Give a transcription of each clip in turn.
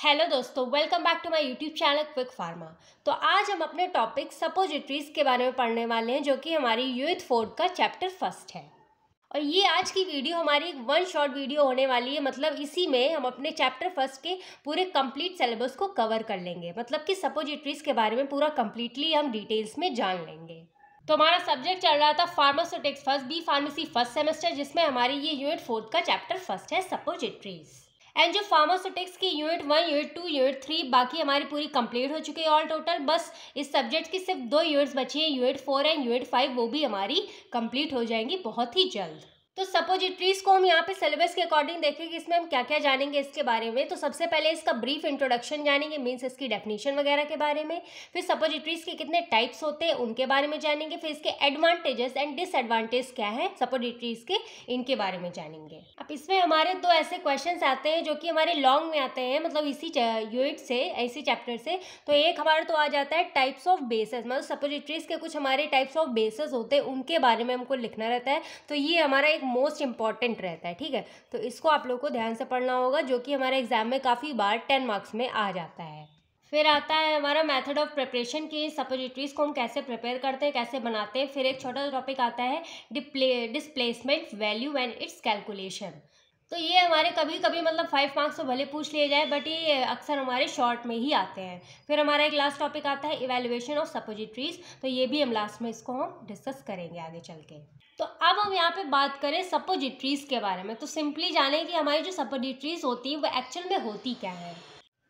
Hello दोस्तों, welcome back to my YouTube channel quick pharma. तो आज हम अपने टॉपिक सपोजिटरीज के बारे में पढ़ने वाले हैं, जो कि हमारी यूनिट 4 का चैप्टर फर्स्ट है। और ये आज की वीडियो हमारी एक वन शॉट वीडियो होने वाली है। मतलब इसी में हम अपने चैप्टर फर्स्ट के पूरे कंप्लीट सिलेबस को कवर कर लेंगे। मतलब कि सपोजिटरीज के बारे में पूरा कंप्लीटली हम डिटेल्स में जान लेंगे। तो हमारा सब्जेक्ट चल रहा था pharmaceutics first B pharmacy first semester, जिसमें हमारी ये यूनिट 4 का चैप्टर फर्स्ट है सपोजिटरीज। एंड जो फार्मास्यूटिक्स की यूनिट 1, यूनिट 2, यूनिट 3 बाकी हमारी पूरी कंप्लीट हो चुकी है ऑल टोटल। बस इस सब्जेक्ट की सिर्फ 2 यूनिट्स बची हैं, यूनिट 4 एंड यूनिट 5, वो भी हमारी कंप्लीट हो जाएंगी बहुत ही जल्द। तो सपोजिटरीज को हम यहाँ पे सिलेबस के अकॉर्डिंग देखेंगे, इसमें हम क्या क्या जानेंगे इसके बारे में। तो सबसे पहले इसका ब्रीफ इंट्रोडक्शन जानेंगे, मीन्स इसकी डेफिनेशन वगैरह के बारे में। फिर सपोजिटरीज के कितने टाइप्स होते हैं उनके बारे में जानेंगे। फिर इसके एडवांटेजेस एंड डिसएडवांटेज क्या है सपोजिटरीज के, इनके बारे में जानेंगे। अब इसमें हमारे 2 ऐसे क्वेश्चन आते हैं जो कि हमारे लॉन्ग में आते हैं, मतलब इसी यूनिट से, इसी चैप्टर से। तो एक हमारा तो आ जाता है टाइप्स ऑफ बेसेस, मतलब सपोजिटरीज के कुछ हमारे टाइप्स ऑफ बेसेस होते हैं, उनके बारे में हमको लिखना रहता है। तो ये हमारा एक मोस्ट इंपॉर्टेंट रहता है, ठीक है। तो इसको आप लोगों को ध्यान से पढ़ना होगा, जो कि हमारे एग्जाम में काफ़ी बार 10 मार्क्स में आ जाता है। फिर आता है हमारा मेथड ऑफ प्रिपरेशन की, सपोजिटरीज को हम कैसे प्रिपेयर करते हैं, कैसे बनाते हैं। फिर एक छोटा टॉपिक आता है displacement value and it's calculation. तो ये हमारे कभी कभी मतलब 5 मार्क्स तो भले पूछ लिए जाए, बट ये अक्सर हमारे शॉर्ट में ही आते हैं। फिर हमारा एक लास्ट टॉपिक आता है इवैल्यूएशन ऑफ सपोजिटरीज। तो ये भी हम लास्ट में इसको हम डिस्कस करेंगे आगे चल के। तो अब हम यहाँ पे बात करें सपोजिटरीज के बारे में। तो सिंपली जाने कि हमारी जो सपोजिटरीज होती हैं वो एक्चुअल में होती क्या है।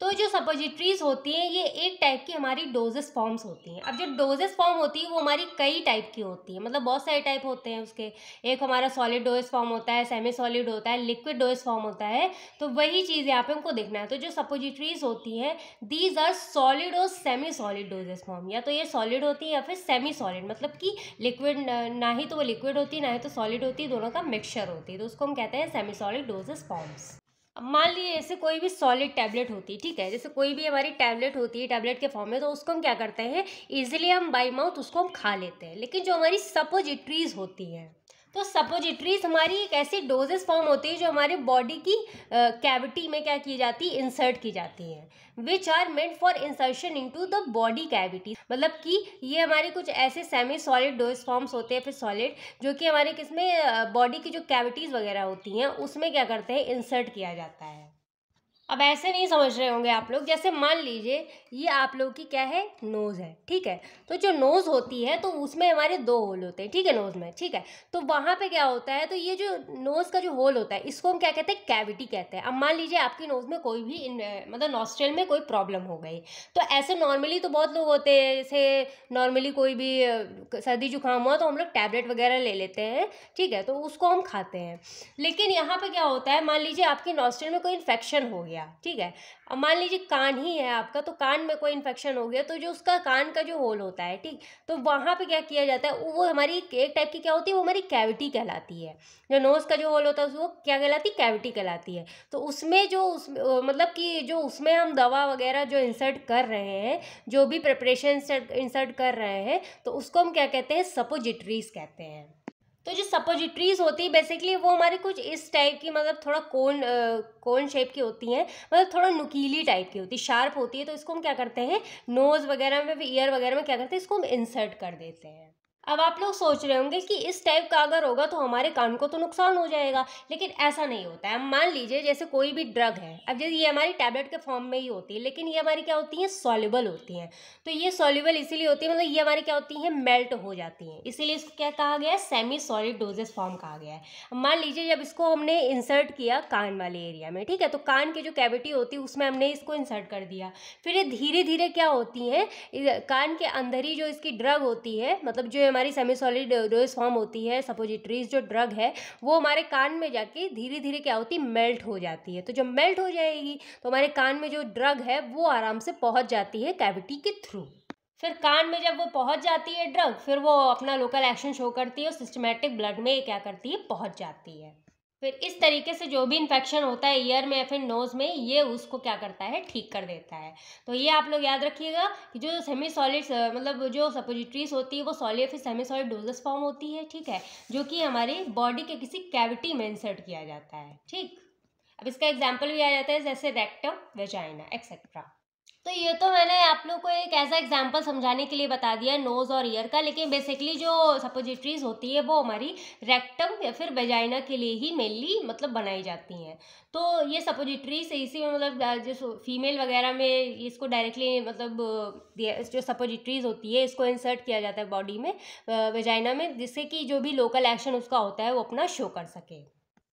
तो जो सपोजिटरीज होती हैं ये एक टाइप की हमारी डोजेस फॉर्म्स होती हैं। अब जो डोजेस फॉर्म होती है वो हमारी कई टाइप की होती है, मतलब बहुत सारे टाइप होते हैं उसके। एक हमारा सॉलिड डोजेस फॉर्म होता है, सेमी सॉलिड होता है, लिक्विड डोजेस फॉर्म होता है। तो वही चीज़ यहाँ पे हमको देखना है। तो जो सपोजिटरीज होती हैं दीज आर सॉलिड और सेमी सॉलिड डोजेस फॉर्म। या तो ये सॉलिड होती है या फिर सेमी सॉलिड, मतलब कि लिक्विड ना ही तो वो लिक्विड होती है ना ही तो सॉलिड होती है, दोनों का मिक्सचर होती है। तो उसको हम कहते हैं सेमी सॉलिड डोजेस फॉर्म्स। अब मान लीजिए जैसे कोई भी सॉलिड टैबलेट होती है, ठीक है, जैसे कोई भी हमारी टैबलेट होती है टैबलेट के फॉर्म में, तो उसको हम क्या करते हैं, इजीली हम बाई माउथ उसको हम खा लेते हैं। लेकिन जो हमारी सपोजिटरीज होती हैं, तो सपोजिटरीज हमारी एक ऐसी डोजेस फॉर्म होती है जो हमारे बॉडी की कैविटी में क्या की जाती है, इंसर्ट की जाती हैं, which are meant for insertion into the body cavity. मतलब कि ये हमारे कुछ ऐसे सेमी सॉलिड डोजेस फॉर्म्स होते हैं, फिर सॉलिड, जो कि हमारे किसमें बॉडी की जो कैविटीज़ वगैरह होती हैं उसमें क्या करते हैं, इंसर्ट किया जाता है। अब ऐसे नहीं समझ रहे होंगे आप लोग, जैसे मान लीजिए ये आप लोगों की क्या है, नोज़ है, ठीक है। तो जो नोज़ होती है तो उसमें हमारे 2 होल होते हैं, ठीक है, नोज़ में, ठीक है। तो वहाँ पे क्या होता है, तो ये जो नोज़ का जो होल होता है इसको हम क्या कहते हैं, कैविटी कहते हैं। अब मान लीजिए आपकी नोज़ में कोई भी मतलब नॉस्ट्रल में कोई प्रॉब्लम हो गई, तो ऐसे नॉर्मली तो बहुत लोग होते हैं, जैसे नॉर्मली कोई भी सर्दी जुकाम हुआ तो हम लोग टैबलेट वगैरह ले लेते हैं, ठीक है, तो उसको हम खाते हैं। लेकिन यहाँ पे क्या होता है, मान लीजिए आपकी नॉस्ट्रल में कोई इन्फेक्शन हो गया, ठीक है। अब मान लीजिए कान ही है आपका, तो कान में कोई इन्फेक्शन हो गया, तो जो उसका कान का जो होल होता है, ठीक, तो वहाँ पे क्या किया जाता है, वो हमारी एक टाइप की क्या होती है, वो हमारी कैविटी कहलाती है। जो नोज़ का जो होल होता है वो क्या कहलाती है, कैविटी कहलाती है। तो उसमें जो मतलब कि जो उसमें हम दवा वगैरह जो इंसर्ट कर रहे हैं, जो भी प्रिपरेशन इंसर्ट कर रहे हैं, तो उसको हम क्या कहते हैं, सपोजिटरीज कहते हैं। तो जो सपोजिटरीज होती है बेसिकली वो हमारे कुछ इस टाइप की, मतलब थोड़ा कोन शेप की होती हैं, मतलब थोड़ा नुकीली टाइप की होती है, शार्प होती है। तो इसको हम क्या करते हैं, नोज़ वगैरह में, ईयर वगैरह में क्या करते हैं, इसको हम इंसर्ट कर देते हैं। अब आप लोग सोच रहे होंगे कि इस टाइप का अगर होगा तो हमारे कान को तो नुकसान हो जाएगा, लेकिन ऐसा नहीं होता है। अब मान लीजिए जैसे कोई भी ड्रग है, अब जैसे ये हमारी टैबलेट के फॉर्म में ही होती है, लेकिन ये हमारी क्या होती हैं, सॉल्युबल होती हैं। तो ये सॉल्युबल इसीलिए होती है, मतलब ये हमारी क्या होती हैं, मेल्ट हो जाती हैं, इसीलिए इसको क्या कहा गया है, सेमी सॉलिड डोजेस फॉर्म कहा गया है। अब मान लीजिए जब इसको हमने इंसर्ट किया कान वाले एरिया में, ठीक है, तो कान की जो कैविटी होती है उसमें हमने इसको इंसर्ट कर दिया। फिर ये धीरे धीरे क्या होती हैं, कान के अंदर ही जो इसकी ड्रग होती है, मतलब जो हमारी सेमी सॉलिड डोज फॉर्म होती है, सपोजिटरीज जो ड्रग है, वो हमारे कान में जाके धीरे धीरे क्या होती है, मेल्ट हो जाती है। तो जब मेल्ट हो जाएगी तो हमारे कान में जो ड्रग है वो आराम से पहुंच जाती है कैविटी के थ्रू। फिर कान में जब वो पहुंच जाती है ड्रग, फिर वो अपना लोकल एक्शन शो करती है और सिस्टमेटिक ब्लड में क्या करती है, पहुंच जाती है। फिर इस तरीके से जो भी इन्फेक्शन होता है ईयर में या फिर नोज़ में, ये उसको क्या करता है, ठीक कर देता है। तो ये आप लोग याद रखिएगा कि जो सेमी सॉलिड मतलब जो सपोजिटरीज होती है वो सॉलिड फिर सेमी सॉलिड डोजेस फॉर्म होती है, ठीक है, जो कि हमारे बॉडी के किसी कैविटी में इंसर्ट किया जाता है, ठीक। अब इसका एग्जाम्पल भी आ जाता है जैसे रेक्टम, वेजाइना एक्सेट्रा। तो ये तो मैंने आप लोग को एक ऐसा एग्जाम्पल समझाने के लिए बता दिया नोज़ और ईयर का, लेकिन बेसिकली जो सपोजिटरीज होती है वो हमारी रेक्टम या फिर वेजाइना के लिए ही मेनली मतलब बनाई जाती हैं। तो ये सपोजिटरीज इसी में मतलब जो फीमेल वगैरह में इसको डायरेक्टली मतलब जो सपोजिटरीज होती है इसको इंसर्ट किया जाता है बॉडी में, वेजाइना में, जिससे कि जो भी लोकल एक्शन उसका होता है वो अपना शो कर सके।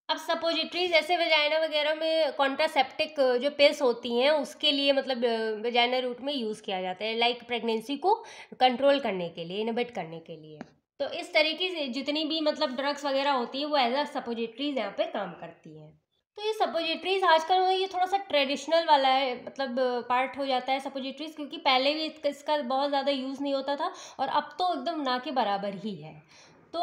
अब सपोजिटरीज जैसे वेजाइना वगैरह में कॉन्ट्रासेप्टिक जो पिल्स होती हैं उसके लिए मतलब वेजाइना रूट में यूज़ किया जाता है, लाइक प्रेगनेंसी को कंट्रोल करने के लिए, इनहिबिट करने के लिए। तो इस तरीके से जितनी भी मतलब ड्रग्स वगैरह होती है वो एज अ सपोजिटरीज यहाँ पे काम करती हैं। तो ये सपोजिटरीज आजकल ये थोड़ा सा ट्रेडिशनल वाला है मतलब पार्ट हो जाता है सपोजिटरीज, क्योंकि पहले भी इसका बहुत ज़्यादा यूज़ नहीं होता था और अब तो एकदम ना के बराबर ही है। तो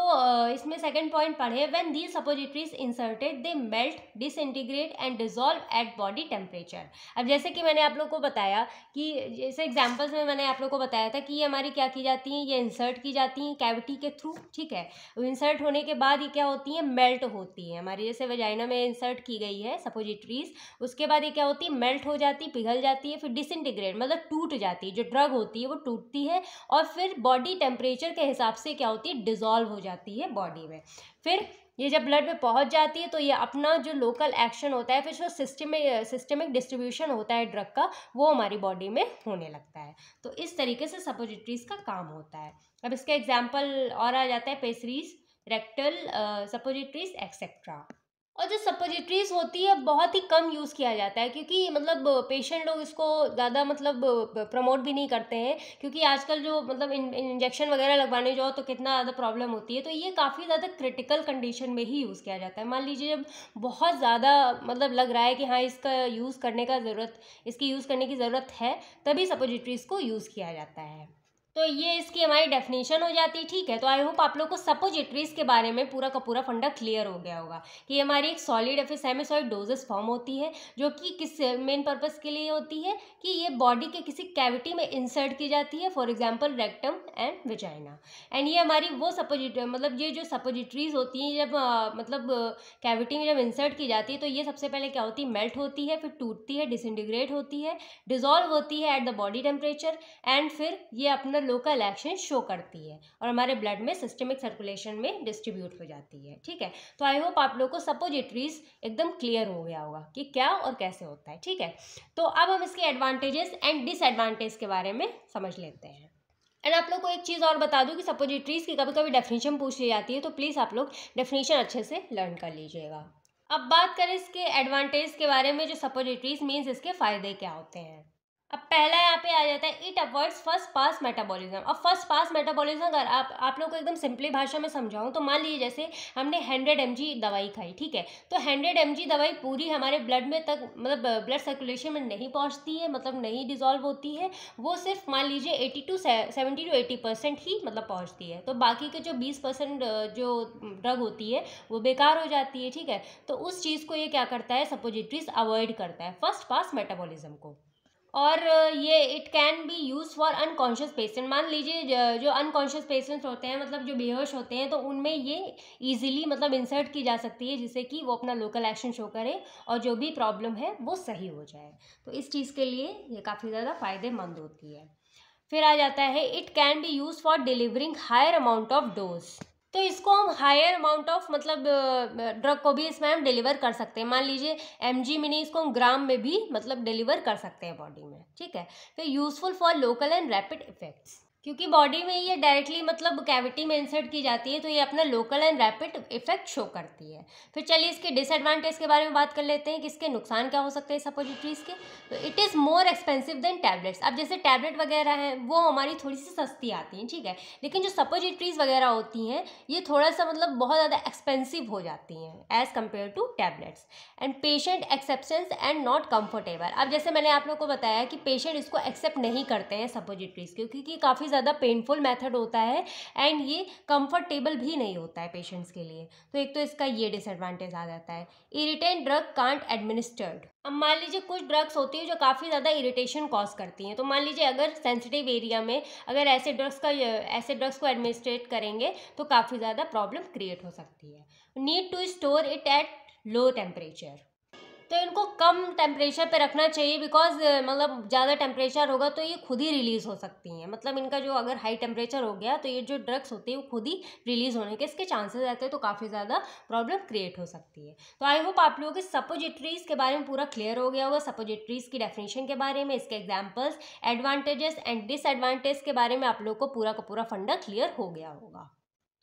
इसमें सेकंड पॉइंट पढ़े, when these suppositories inserted they melt, disintegrate and dissolve at body temperature. अब जैसे कि मैंने आप लोग को बताया कि जैसे एग्जांपल्स में मैंने आप लोग को बताया था कि ये हमारी क्या की जाती हैं, ये इंसर्ट की जाती हैं कैविटी के थ्रू, ठीक है। इंसर्ट होने के बाद ये क्या होती हैं, मेल्ट होती हैं हमारी, जैसे वेजाइना में इंसर्ट की गई है सपोजिटरीज, उसके बाद ये क्या होती है, मेल्ट हो जाती, पिघल जाती है, फिर डिसइंटीग्रेट मतलब टूट जाती है, जो ड्रग होती है वो टूटती है और फिर बॉडी टेम्परेचर के हिसाब से क्या होती है, डिजॉल्व हो जाती है बॉडी में। फिर ये जब ब्लड में पहुंच जाती है तो ये अपना जो लोकल एक्शन होता है, फिर जो सिस्टमिक डिस्ट्रीब्यूशन होता है ड्रग का, वो हमारी बॉडी में होने लगता है। तो इस तरीके से सपोजिटरीज का काम होता है। अब इसका एग्जाम्पल और आ जाता है पेसरीज, रेक्टल सपोजिटरीज एक्सेट्रा। और जो सपोजिटरीज होती है बहुत ही कम यूज़ किया जाता है, क्योंकि मतलब पेशेंट लोग इसको ज़्यादा मतलब प्रमोट भी नहीं करते हैं, क्योंकि आजकल जो मतलब इंजेक्शन वगैरह लगवाने जाओ तो कितना ज़्यादा प्रॉब्लम होती है। तो ये काफ़ी ज़्यादा क्रिटिकल कंडीशन में ही यूज़ किया जाता है। मान लीजिए जब बहुत ज़्यादा मतलब लग रहा है कि हाँ इसका यूज़ करने का इसकी यूज़ करने की ज़रूरत है, तभी सपोजिटरीज को यूज़ किया जाता है। तो ये इसकी हमारी डेफिनेशन हो जाती है, ठीक है। तो आई होप आप लोग को सपोजिटरीज के बारे में पूरा का पूरा फंडा क्लियर हो गया होगा कि हमारी एक सॉलिड या फिर सेमी सॉलिड डोजेस फॉर्म होती है, जो कि किस मेन पर्पस के लिए होती है कि ये बॉडी के किसी कैविटी में इंसर्ट की जाती है, for example rectum and vagina. And ये हमारी वो मतलब ये जो सपोजिटरीज होती हैं जब मतलब कैविटी में जब इंसर्ट की जाती है तो ये सबसे पहले क्या होती है, मेल्ट होती है, फिर टूटती है, डिसइंटीग्रेट होती है, डिजॉल्व होती है at the body temperature, and फिर ये अपना लोकल एक्शन शो करती है और हमारे ब्लड में सिस्टमिक सर्कुलेशन में डिस्ट्रीब्यूट हो जाती है, ठीक है। तो आई होप आप लोग को सपोजिटरीज एकदम क्लियर हो गया होगा कि क्या और कैसे होता है, ठीक है। तो अब हम इसके एडवांटेजेस एंड डिसएडवांटेज के बारे में समझ लेते हैं। एंड आप लोग को एक चीज़ और बता दूं कि सपोजिटरीज की कभी कभी डेफिनेशन पूछ ली जाती है, तो प्लीज़ आप लोग डेफिनेशन अच्छे से लर्न कर लीजिएगा। अब बात करें इसके एडवांटेज के बारे में, जो सपोजिटरीज मीन्स इसके फ़ायदे क्या होते हैं। अब पहला यहाँ पे आ जाता है, it avoids first pass metabolism. अब फर्स्ट पास मेटाबॉलिज्म अगर आप लोग को एकदम सिंपली भाषा में समझाऊं तो मान लीजिए जैसे हमने 100 mg दवाई खाई, ठीक है। तो 100 mg दवाई पूरी हमारे ब्लड में तक मतलब ब्लड सर्कुलेशन में नहीं पहुंचती है, मतलब नहीं डिजॉल्व होती है, वो सिर्फ मान लीजिए 70 to 80% ही मतलब पहुँचती है। तो बाकी के जो 20% जो ड्रग होती है वो बेकार हो जाती है, ठीक है। तो उस चीज़ को ये क्या करता है, सपोजिटरीज अवॉइड करता है, फर्स्ट पास मेटाबॉलिज्म को। और ये it can be use for unconscious patient. मान लीजिए जो अनकॉन्शियस पेशेंट्स होते हैं, मतलब जो बेहोश होते हैं, तो उनमें ये इजीली मतलब इंसर्ट की जा सकती है, जिससे कि वो अपना लोकल एक्शन शो करे और जो भी प्रॉब्लम है वो सही हो जाए। तो इस चीज़ के लिए ये काफ़ी ज़्यादा फ़ायदेमंद होती है। फिर आ जाता है, it can be use for delivering higher amount of dose. तो इसको हम हायर अमाउंट ऑफ मतलब ड्रग को भी इसमें हम डिलीवर कर सकते हैं। मान लीजिए mg में नहीं, इसको हम ग्राम में भी मतलब डिलीवर कर सकते हैं बॉडी में, ठीक है। फिर useful for local and rapid effects, क्योंकि बॉडी में ये डायरेक्टली मतलब कैविटी में इंसर्ट की जाती है, तो ये अपना local and rapid effect show करती है। फिर चलिए इसके डिसएडवांटेज के बारे में बात कर लेते हैं कि इसके नुकसान क्या हो सकते हैं सपोजिटरीज के। तो it is more expensive than tablets. अब जैसे टैबलेट वगैरह हैं वो हमारी थोड़ी सी सस्ती आती हैं, ठीक है, लेकिन जो सपोजिटरीज वगैरह होती हैं ये थोड़ा सा मतलब बहुत ज़्यादा एक्सपेंसिव हो जाती हैं as compare to tablets. And patient acceptance and not comfortable. अब जैसे मैंने आप लोग को बताया कि पेशेंट इसको एक्सेप्ट नहीं करते हैं सपोजिटरीज, क्योंकि काफ़ी ज़्यादा पेनफुल मेथड होता है एंड ये कंफर्टेबल भी नहीं होता है पेशेंट्स के लिए। तो एक तो इसका ये डिसएडवांटेज आ जाता है। Irritant drug can't administered. अब मान लीजिए कुछ ड्रग्स होती है जो काफ़ी ज़्यादा इरिटेशन कॉज करती हैं, तो मान लीजिए अगर सेंसिटिव एरिया में अगर ऐसे ड्रग्स को एडमिनिस्ट्रेट करेंगे तो काफ़ी ज़्यादा प्रॉब्लम क्रिएट हो सकती है। Need to store it at low temperature. तो इनको कम टेम्परेचर पे रखना चाहिए, बिकॉज मतलब ज़्यादा टेम्परेचर होगा तो ये खुद ही रिलीज़ हो सकती हैं। मतलब इनका जो अगर हाई टेम्परेचर हो गया तो ये जो ड्रग्स होती है वो खुद ही रिलीज़ होने के इसके चांसेस रहते हैं, तो काफ़ी ज़्यादा प्रॉब्लम क्रिएट हो सकती है। तो आई होप आप लोगों के सपोजिटरीज़ के बारे में पूरा क्लियर हो गया होगा, सपोजिटरीज़ की डेफिनेशन के बारे में, इसके एग्जाम्पल्स, एडवांटेजेस एंड डिसएडवांटेज के बारे में आप लोग को पूरा का पूरा फंडा क्लियर हो गया होगा।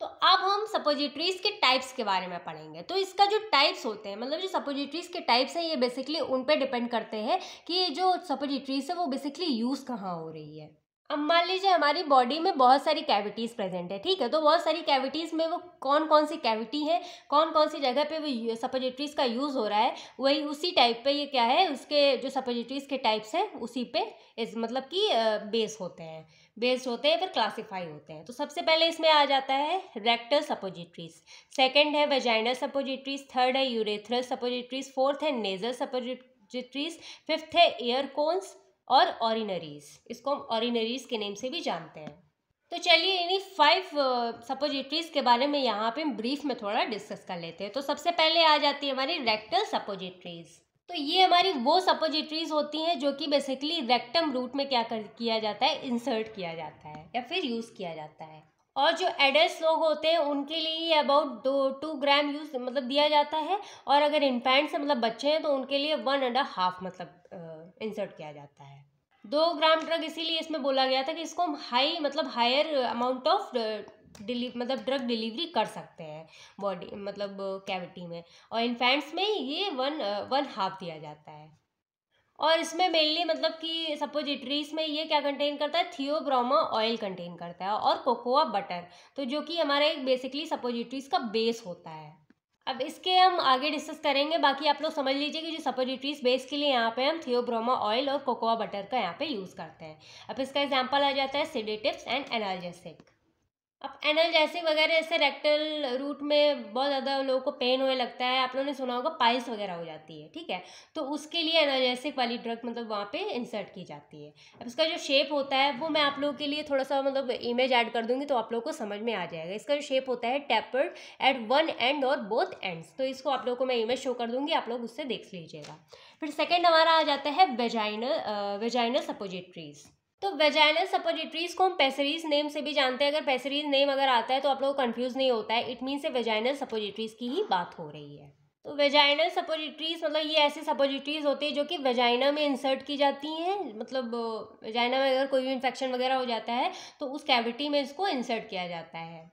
तो अब हम सपोजिटरीज के टाइप्स के बारे में पढ़ेंगे। तो इसका जो टाइप्स होते हैं, मतलब जो सपोजिटरीज के टाइप्स हैं, ये बेसिकली उन पे डिपेंड करते हैं कि ये जो सपोजिटरीज है वो बेसिकली यूज़ कहाँ हो रही है। अब मान लीजिए हमारी बॉडी में बहुत सारी कैविटीज़ प्रेजेंट है, ठीक है, तो बहुत सारी कैविटीज़ में वो कौन कौन सी कैविटी है, कौन कौन सी जगह पे वो सपोजिटरीज का यूज़ हो रहा है, वही उसी टाइप पे ये क्या है, उसके जो सपोजिटरीज के टाइप्स हैं उसी पे इस मतलब कि बेस्ड होते हैं फिर क्लासीफाई होते हैं। तो सबसे पहले इसमें आ जाता है रेक्टल सपोजिटरीज, सेकंड है वेजाइनल सपोजिटरीज, थर्ड है यूरेथ्रल सपोजिटरीज, फोर्थ है नेजल सपोजिटरीज, फिफ्थ है एयर कोन्स और ऑरिनरीज, इसको हम ऑरिनरीज के नेम से भी जानते हैं। तो चलिए इन्हीं 5 सपोजिटरीज के बारे में यहाँ पे हम ब्रीफ में थोड़ा डिस्कस कर लेते हैं। तो सबसे पहले आ जाती है हमारी रेक्टल सपोजिटरीज। तो ये हमारी वो सपोजिटरीज होती हैं जो कि बेसिकली रेक्टम रूट में किया जाता है, इंसर्ट किया जाता है या फिर यूज़ किया जाता है। और जो एडल्ट लोग होते हैं उनके लिए ये अबाउट 2 ग्राम यूज मतलब दिया जाता है, और अगर इन्फेंट्स मतलब बच्चे हैं तो उनके लिए 1.5 मतलब इंसर्ट किया जाता है। 2 ग्राम ड्रग इसीलिए इसमें बोला गया था कि इसको हम हायर अमाउंट ऑफ मतलब ड्रग डिलीवरी कर सकते हैं बॉडी मतलब कैविटी में, और इन्फेंट्स में ये 1.5 दिया जाता है। और इसमें मेनली मतलब कि सपोजिटरीज में ये क्या कंटेन करता है, थियोब्रोमा ऑयल कंटेन करता है और कोकोआ बटर, तो जो कि हमारा एक बेसिकली सपोजिटरीज का बेस होता है। अब इसके हम आगे डिस्कस करेंगे, बाकी आप लोग समझ लीजिए कि जो सपोजिटरीज बेस के लिए यहाँ पे हम थियोब्रोमा ऑयल और कोकोआ बटर का यहाँ पे यूज़ करते हैं। अब इसका एग्जांपल आ जाता है सेडेटिव्स एंड एनाल्जेसिक। अब एनाल्जेसिक वगैरह ऐसे रेक्टल रूट में बहुत ज़्यादा लोगों को पेन होने लगता है, आप लोगों ने सुना होगा पाइल्स वगैरह हो जाती है, ठीक है, तो उसके लिए एनाल्जेसिक वाली ड्रग मतलब वहाँ पे इंसर्ट की जाती है। अब इसका जो शेप होता है वो मैं आप लोगों के लिए थोड़ा सा मतलब इमेज ऐड कर दूंगी तो आप लोगों को समझ में आ जाएगा। इसका जो शेप होता है टेपर्ड एट वन एंड और बोथ एंड्स, तो इसको आप लोगों को मैं इमेज शो कर दूंगी, आप लोग उससे देख लीजिएगा। फिर सेकेंड हमारा आ जाता है वेजाइनल सपोजिटरीज। तो वेजाइनल सपोजिटरीज को हम पेसरीज नेम से भी जानते हैं। अगर पेसरीज नेम अगर आता है तो आप लोग को कंफ्यूज नहीं होता है, इट मीन से वेजाइनल सपोजिटरीज की ही बात हो रही है। तो वेजाइनल सपोजिटरीज मतलब ये ऐसी सपोजिटरीज होती है जो कि वेजाइना में इंसर्ट की जाती हैं, मतलब वेजाइना में अगर कोई भी इन्फेक्शन वगैरह हो जाता है तो उस कैविटी में इसको इंसर्ट किया जाता है।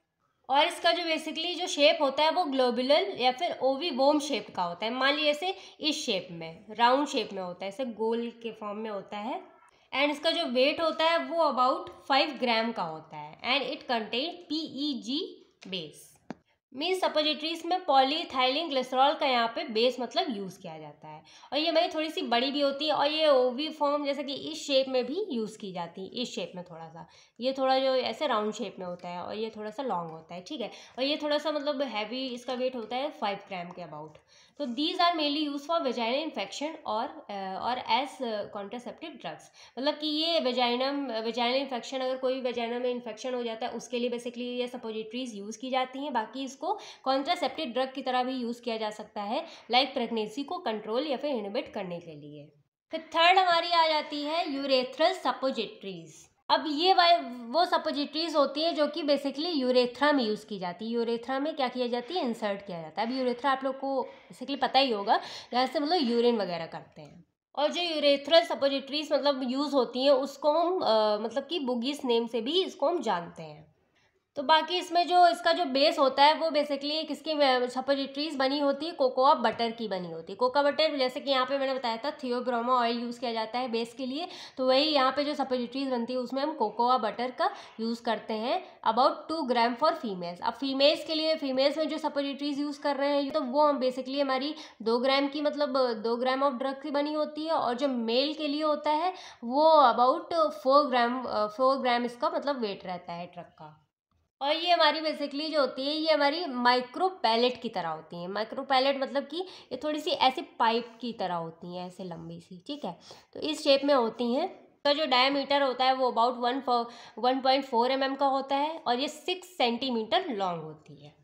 और इसका जो बेसिकली जो शेप होता है वो ग्लोबुलर या फिर ओवीवोम शेप का होता है। मान लीजिए ऐसे इस शेप में राउंड शेप में होता है, ऐसे गोल के फॉर्म में होता है, एंड इसका जो वेट होता है वो अबाउट 5 ग्राम का होता है, and it contain PEG base. Means suppositories में पॉलीइथाइलिन ग्लिसरॉल का यहाँ पे बेस मतलब यूज़ किया जाता है, और ये हमारी थोड़ी सी बड़ी भी होती है, और ये ओवी फॉर्म जैसे कि इस शेप में भी यूज़ की जाती है, इस शेप में थोड़ा सा, ये थोड़ा जो ऐसे राउंड शेप में होता है और ये थोड़ा सा लॉन्ग होता है, ठीक है, और ये थोड़ा सा मतलब हैवी, इसका वेट होता है 5 ग्राम के अबाउट। तो these are mainly use for vaginal infection और एज कॉन्ट्रासेप्टिव ड्रग्स, मतलब कि ये वेजाइनल इन्फेक्शन, अगर कोई वेजाइना में इन्फेक्शन हो जाता है उसके लिए बेसिकली ये सपोजिटरीज यूज़ की जाती हैं। बाकी इसको कॉन्ट्रासेप्टिव ड्रग की तरह भी यूज़ किया जा सकता है, लाइक प्रेगनेंसी को कंट्रोल या फिर इनहिबिट करने के लिए। फिर थर्ड हमारी आ जाती है यूरेथ्रल सपोजिटरीज। अब ये वो सपोजिटरीज होती है जो कि बेसिकली यूरेथ्रा में यूज़ की जाती है। यूरेथ्रा में क्या किया जाती है, इंसर्ट किया जाता है। अब यूरेथ्रा आप लोग को बेसिकली पता ही होगा, जहाँ से मतलब यूरिन वगैरह करते हैं। और जो यूरेथ्रल सपोजिटरीज मतलब यूज़ होती हैं उसको हम मतलब कि बुगीस नेम से भी इसको हम जानते हैं। तो बाकी इसमें जो इसका जो बेस होता है वो बेसिकली किसकी सपोजिटरीज बनी होती है, कोकोआ बटर की बनी होती है। कोकोआ बटर जैसे कि यहाँ पे मैंने बताया था थियोब्रोमा ऑयल यूज़ किया जाता है बेस के लिए, तो वही यहाँ पे जो सपोजिटरीज बनती है उसमें हम कोकोआ बटर का यूज़ करते हैं, अबाउट 2 ग्राम फॉर फीमेल्स। अब फीमेल्स के लिए, फीमेल्स में जो सपोजिटरीज यूज़ कर रहे हैं तो वो हम बेसिकली हमारी 2 ग्राम की मतलब 2 ग्राम ऑफ ड्रग की बनी होती है, और जो मेल के लिए होता है वो अबाउट 4 ग्राम इसका मतलब वेट रहता है ड्रग का। और ये हमारी बेसिकली जो होती है ये हमारी माइक्रो पैलेट की तरह होती हैं। माइक्रो पैलेट मतलब कि ये थोड़ी सी ऐसी पाइप की तरह होती हैं, ऐसे लंबी सी, ठीक है, तो इस शेप में होती हैं। इसका जो डायमीटर होता है वो अबाउट 1.4 mm का होता है, और ये 6 सेंटीमीटर लॉन्ग होती है।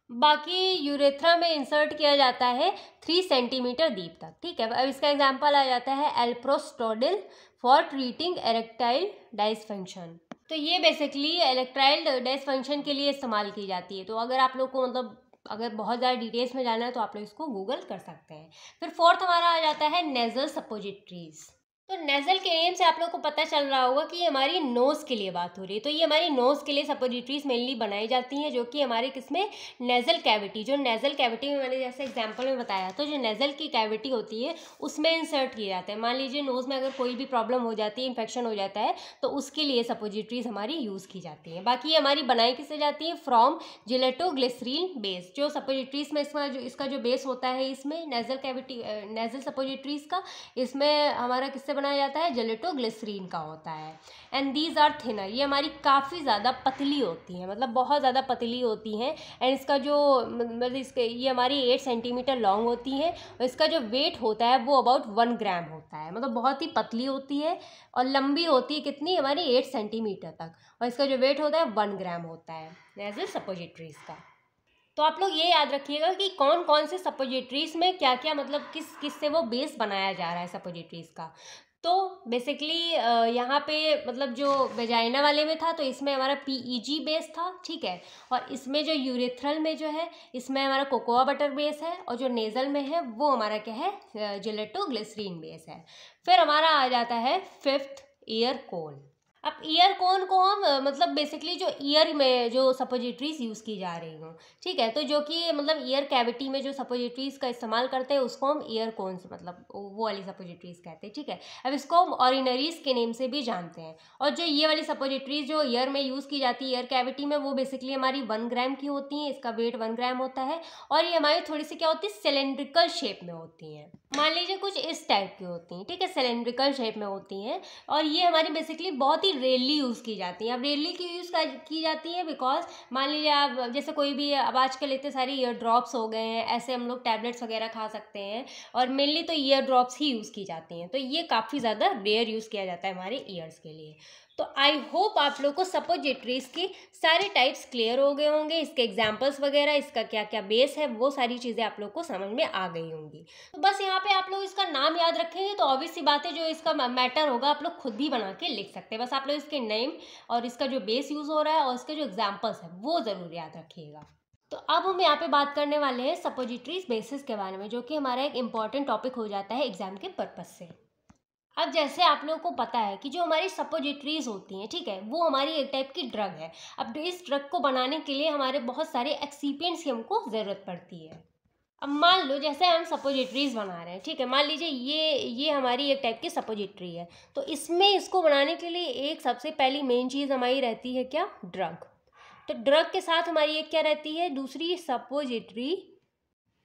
बाकी यूरेथ्रा में इंसर्ट किया जाता है 3 सेंटीमीटर डीप तक, ठीक है। अब इसका एग्जाम्पल आ जाता है एल्प्रोस्टोडिल फॉर ट्रीटिंग एरेक्टाइल डिसफंक्शन। तो ये बेसिकली इरेक्टाइल डिसफंक्शन के लिए इस्तेमाल की जाती है। तो अगर आप लोग को मतलब अगर बहुत ज़्यादा डिटेल्स में जाना है तो आप लोग इसको गूगल कर सकते हैं। फिर फोर्थ हमारा आ जाता है नेजल सपोजिटरीज। तो नेजल के नेम से आप लोग को पता चल रहा होगा कि ये हमारी नोज़ के लिए बात हो रही है। तो ये हमारी नोज़ के लिए सपोजिटरीज मेनली बनाई जाती हैं, जो कि हमारे किसमें नेजल कैविटी, जो नेजल कैविटी में मैंने जैसे एग्जांपल में बताया, तो जो नेजल की कैविटी होती है उसमें इंसर्ट किए जाते हैं। मान लीजिए नोज़ में अगर कोई भी प्रॉब्लम हो जाती है, इन्फेक्शन हो जाता है, तो उसके लिए सपोजिटरीज हमारी यूज़ की जाती हैं। बाकी हमारी बनाई किससे जाती है? From gelato glycerin base. जो सपोजिटरीज में इसका जो बेस होता है इसमें नेजल कैविटी नेजल सपोजिटरीज का, इसमें हमारा किससे बनाया जाता है? जिलेटोग्लिसरीन का होता है। एंड दीज आर थिनर, ये हमारी काफ़ी ज़्यादा पतली होती हैं, मतलब बहुत ज़्यादा पतली होती हैं। एंड इसका जो मतलब इसके ये हमारी 8 सेंटीमीटर लॉन्ग होती है और इसका जो वेट होता है वो अबाउट 1 ग्राम होता है। मतलब बहुत ही पतली होती है और लंबी होती है कितनी? हमारी 8 सेंटीमीटर तक, और इसका जो वेट होता है 1 ग्राम होता है नेजल सपोजिटरीज का। तो आप लोग ये याद रखिएगा कि कौन कौन से सपोजिटरीज में क्या क्या, मतलब किस से वो बेस बनाया जा रहा है सपोजिटरीज का। तो बेसिकली यहाँ पे मतलब जो वेजाइना वाले में था तो इसमें हमारा PEG बेस था, ठीक है। और इसमें जो यूरेथ्रल में जो है इसमें हमारा कोकोआ बटर बेस है, और जो नेज़ल में है वो हमारा क्या है? जिलेटोग्लिसरीन बेस है। फिर हमारा आ जाता है फिफ्थ ईयर कोन। अब ईयर कोन को हम मतलब बेसिकली जो ईयर में जो सपोजिटरीज यूज़ की जा रही हों, ठीक है, तो जो कि मतलब ईयर कैविटी में जो सपोजिटरीज का इस्तेमाल करते हैं उसको हम ईयर कोन्स मतलब वो वाली सपोजिटरीज कहते हैं, ठीक है। अब इसको हम ऑरिनरीज के नेम से भी जानते हैं। और जो ये वाली सपोजिटरीज जो ईयर में यूज़ की जाती है ईयर कैविटी में, वो बेसिकली हमारी 1 ग्राम की होती हैं, इसका वेट 1 ग्राम होता है। और ये हमारी थोड़ी सी क्या होती है? सिलेंड्रिकल शेप में होती हैं। मान लीजिए कुछ इस टाइप की होती हैं, ठीक है, सिलेंड्रिकल शेप में होती हैं। और ये हमारी बेसिकली बहुत ही रेयरली यूज़ की जाती हैं। अब रेयरली क्यों यूज़ की जाती है? बिकॉज मान लीजिए आप जैसे कोई भी, अब आजकल इतने सारे ईयर ड्रॉप्स हो गए हैं, ऐसे हम लोग टैबलेट्स वगैरह खा सकते हैं, और मेनली तो ईयर ड्रॉप्स ही यूज़ की जाती हैं। तो ये काफ़ी ज़्यादा रेयर यूज़ किया जाता है हमारे ईयर्स के लिए। तो आई होप आप लोग को सपोजिटरीज के सारे टाइप्स क्लियर हो गए होंगे, इसके एग्जाम्पल्स वगैरह, इसका क्या क्या बेस है, वो सारी चीज़ें आप लोग को समझ में आ गई होंगी। तो बस यहाँ पे आप लोग इसका नाम याद रखेंगे तो ऑब्वियस सी बात है, जो इसका मैटर होगा आप लोग खुद भी बना के लिख सकते हैं। बस आप लोग इसके नेम और इसका जो बेस यूज़ हो रहा है और इसके जो एग्जाम्पल्स है वो ज़रूर याद रखिएगा। तो अब हम यहाँ पे बात करने वाले हैं सपोजिटरीज बेसिस के बारे में, जो कि हमारा एक इम्पॉर्टेंट टॉपिक हो जाता है एग्जाम के पर्पज से। अब जैसे आप लोगों को पता है कि जो हमारी सपोजिटरीज होती हैं, ठीक है, वो हमारी एक टाइप की ड्रग है। अब इस ड्रग को बनाने के लिए हमारे बहुत सारे एक्सीपिएंट्स की हमको ज़रूरत पड़ती है। अब मान लो जैसे हम सपोजिटरीज बना रहे हैं, ठीक है, मान लीजिए ये हमारी एक टाइप की सपोजिटरी है। तो इसमें इसको बनाने के लिए एक सबसे पहली मेन चीज़ हमारी रहती है क्या? ड्रग। तो ड्रग के साथ हमारी एक क्या रहती है? दूसरी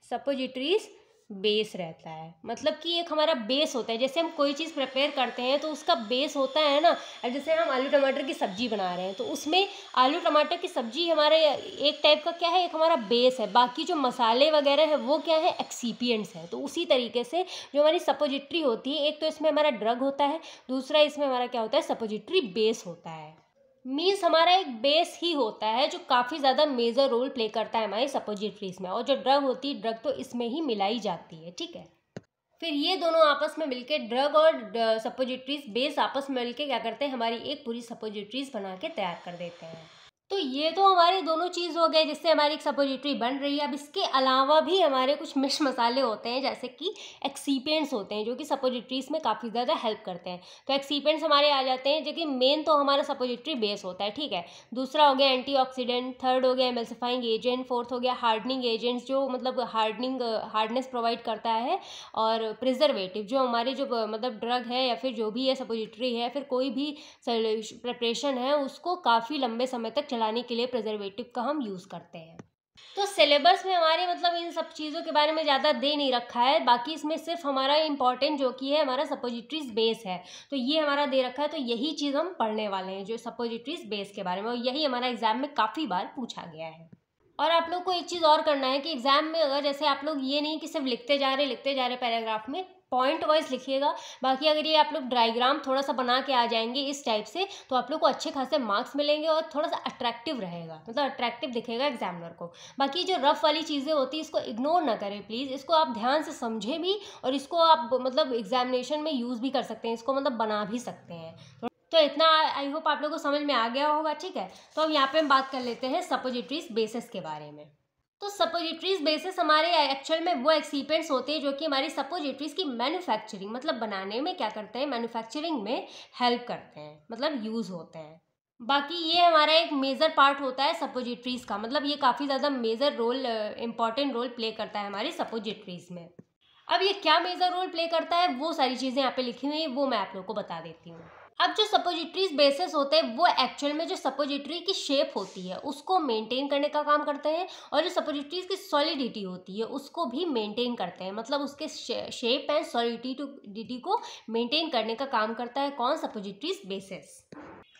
सपोजिटरीज बेस रहता है। मतलब कि एक हमारा बेस होता है। जैसे हम कोई चीज़ प्रिपेयर करते हैं तो उसका बेस होता है ना। अब जैसे हम आलू टमाटर की सब्जी बना रहे हैं तो उसमें आलू टमाटर की सब्जी हमारे एक टाइप का क्या है? एक हमारा बेस है। बाकी जो मसाले वगैरह है वो क्या है? एक्सीपिएंट्स हैं। तो उसी तरीके से जो हमारी सपोजिटरी होती है, एक तो इसमें हमारा ड्रग होता है, दूसरा इसमें हमारा क्या होता है? सपोजिटरी बेस होता है। मीन्स हमारा एक बेस ही होता है जो काफ़ी ज़्यादा मेजर रोल प्ले करता है हमारी सपोजिटरीज में। और जो ड्रग होती है, ड्रग तो इसमें ही मिलाई जाती है, ठीक है। फिर ये दोनों आपस में मिलके, ड्रग और सपोजिटरीज बेस आपस में मिलके क्या करते हैं? हमारी एक पूरी सपोजिटरीज बना के तैयार कर देते हैं। तो ये तो हमारे दोनों चीज़ हो गए जिससे हमारी एक सपोजिटरी बन रही है। अब इसके अलावा भी हमारे कुछ मिक्स मसाले होते हैं, जैसे कि एक्सीपेंट्स होते हैं, जो कि सपोजिटरीज में काफ़ी ज़्यादा हेल्प करते हैं। तो एक्सीपेंट्स हमारे आ जाते हैं, जो कि मेन तो हमारा सपोजिटरी बेस होता है, ठीक है। दूसरा हो गया एंटीऑक्सीडेंट, थर्ड हो गया एमल्सिफाइंग एजेंट, फोर्थ हो गया हार्डनिंग एजेंट्स, जो मतलब हार्डनेस प्रोवाइड करता है, और प्रिजर्वेटिव, जो हमारे जो मतलब ड्रग है या फिर जो भी है सपोजिटरी है, फिर कोई भी प्रिपरेशन है, उसको काफ़ी लंबे समय तक चलाने के लिए प्रिजर्वेटिव का हम यूज़ करते हैं। तो सिलेबस में हमारे मतलब इन सब चीज़ों के बारे में ज़्यादा दे नहीं रखा है। बाकी इसमें सिर्फ हमारा इम्पॉर्टेंट जो कि है हमारा सपोजिटरीज बेस है, तो ये हमारा दे रखा है। तो यही चीज़ हम पढ़ने वाले हैं, जो सपोजिटरीज बेस के बारे में, और यही हमारा एग्जाम में काफ़ी बार पूछा गया है। और आप लोग को एक चीज़ और करना है कि एग्ज़ाम में अगर जैसे आप लोग ये नहीं कि सिर्फ लिखते जा रहे पैराग्राफ में, पॉइंट वाइज लिखिएगा। बाकी अगर ये आप लोग डायग्राम थोड़ा सा बना के आ जाएंगे इस टाइप से तो आप लोग को अच्छे खासे मार्क्स मिलेंगे और थोड़ा सा अट्रैक्टिव रहेगा, मतलब अट्रैक्टिव दिखेगा एग्जामिनर को। बाकी जो रफ वाली चीज़ें होती है इसको इग्नोर ना करें प्लीज़, इसको आप ध्यान से समझें भी और इसको आप मतलब एग्जामिनेशन में यूज़ भी कर सकते हैं, इसको मतलब बना भी सकते हैं। तो इतना आई होप आप लोगों को समझ में आ गया होगा, ठीक है। तो अब यहाँ पे हम बात कर लेते हैं सपोजिटरीज बेसिस के बारे में। तो सपोजिटरीज बेसिस हमारे एक्चुअल में वो एक्सिपेंट्स होते हैं जो कि हमारी सपोजिटरीज की मैन्युफैक्चरिंग मतलब बनाने में क्या करते हैं, मैन्युफैक्चरिंग में हेल्प करते हैं, मतलब यूज़ होते हैं। बाकी ये हमारा एक मेजर पार्ट होता है सपोजिटरीज का, मतलब ये काफ़ी ज़्यादा major role important role play करता है हमारी सपोजिटरीज में। अब ये क्या मेजर रोल प्ले करता है वो सारी चीज़ें यहाँ पे लिखी हुई हैं, वो मैं आप लोग को बता देती हूँ। अब जो सपोजिटरीज बेसिस होते हैं वो एक्चुअल में जो सपोजिटरी की शेप होती है उसको मेंटेन करने का काम करते हैं और जो सपोजिटरीज की सॉलिडिटी होती है उसको भी मेंटेन करते हैं, मतलब उसके शेप एंड सॉलिडिटी को मेंटेन करने का काम करता है कौन, सपोजिटरीज बेसिस।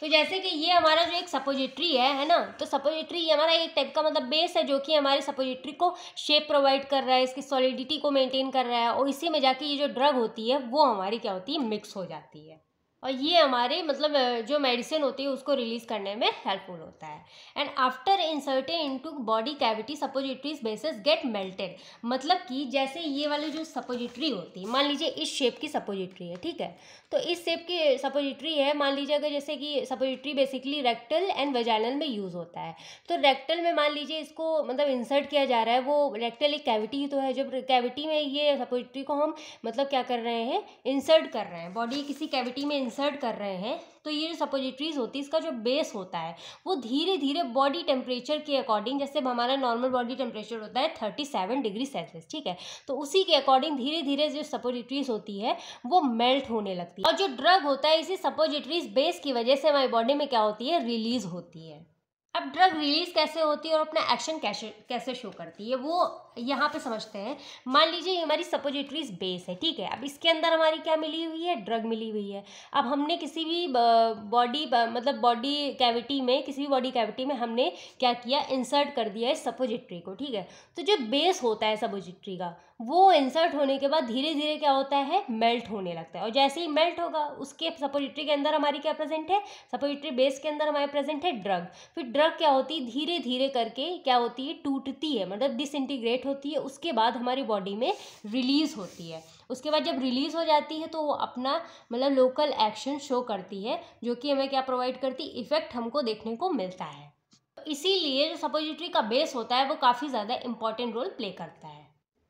तो जैसे कि ये हमारा जो एक सपोजिटरी है ना, तो सपोजिटरी ये हमारा एक टाइप का मतलब बेस है जो कि हमारे सपोजिटरी को शेप प्रोवाइड कर रहा है, इसकी सॉलिडिटी को मेंटेन कर रहा है और इसी में जाके ये जो ड्रग होती है वो हमारी क्या होती है, मिक्स हो जाती है और ये हमारे मतलब जो मेडिसिन होती है उसको रिलीज़ करने में हेल्पफुल होता है। And after inserted into body cavity suppositories bases get melted, मतलब कि जैसे ये वाली जो सपोजिटरी होती है, मान लीजिए इस शेप की सपोजिटरी है, ठीक है, तो इस शेप की सपोजिटरी है, मान लीजिए अगर जैसे कि suppository basically rectal and vaginal में यूज़ होता है, तो रेक्टल में मान लीजिए इसको मतलब इंसर्ट किया जा रहा है, वो रेक्टल एक कैविटी ही तो है, जब कैविटी में ये सपोजिटरी को हम मतलब क्या कर रहे हैं, इंसर्ट कर रहे हैं, बॉडी किसी कैविटी में इंसर्ट कर रहे हैं, तो ये जो सपोजिटरीज होती है इसका जो बेस होता है वो धीरे धीरे बॉडी टेम्परेचर के अकॉर्डिंग, जैसे हमारा नॉर्मल बॉडी टेम्परेचर होता है 37 डिग्री सेल्सियस, ठीक है, तो उसी के अकॉर्डिंग धीरे धीरे जो सपोजिटरीज होती है वो मेल्ट होने लगती है और जो ड्रग होता है इसी सपोजिटरीज बेस की वजह से हमारी बॉडी में क्या होती है, रिलीज होती है। अब ड्रग रिलीज कैसे होती है और अपना एक्शन कैसे शो करती है वो यहाँ पे समझते हैं। मान लीजिए ये हमारी सपोजिटरीज बेस है, ठीक है, अब इसके अंदर हमारी क्या मिली हुई है, ड्रग मिली हुई है। अब हमने किसी भी बॉडी मतलब बॉडी कैविटी में, किसी भी बॉडी कैविटी में हमने क्या किया, इंसर्ट कर दिया है सपोजिटरी को, ठीक है, तो जो बेस होता है सपोजिटरी का वो इंसर्ट होने के बाद धीरे धीरे क्या होता है, मेल्ट होने लगता है और जैसे ही मेल्ट होगा उसके सपोजिटरी के अंदर हमारी क्या प्रेजेंट है, सपोजिटरी बेस के अंदर हमारे प्रेजेंट है ड्रग। फिर ड्रग क्या होती है, धीरे धीरे करके क्या होती है, टूटती है, मतलब डिसइंटीग्रेट होती है, उसके बाद हमारी बॉडी में रिलीज होती है। उसके बाद जब रिलीज हो जाती है तो वो अपना मतलब लोकल एक्शन शो करती है जो कि हमें क्या प्रोवाइड करती है, इफेक्ट हमको देखने को मिलता है। इसीलिए जो सपोजिटरी का बेस होता है वो काफ़ी ज़्यादा इंपॉर्टेंट रोल प्ले करता है।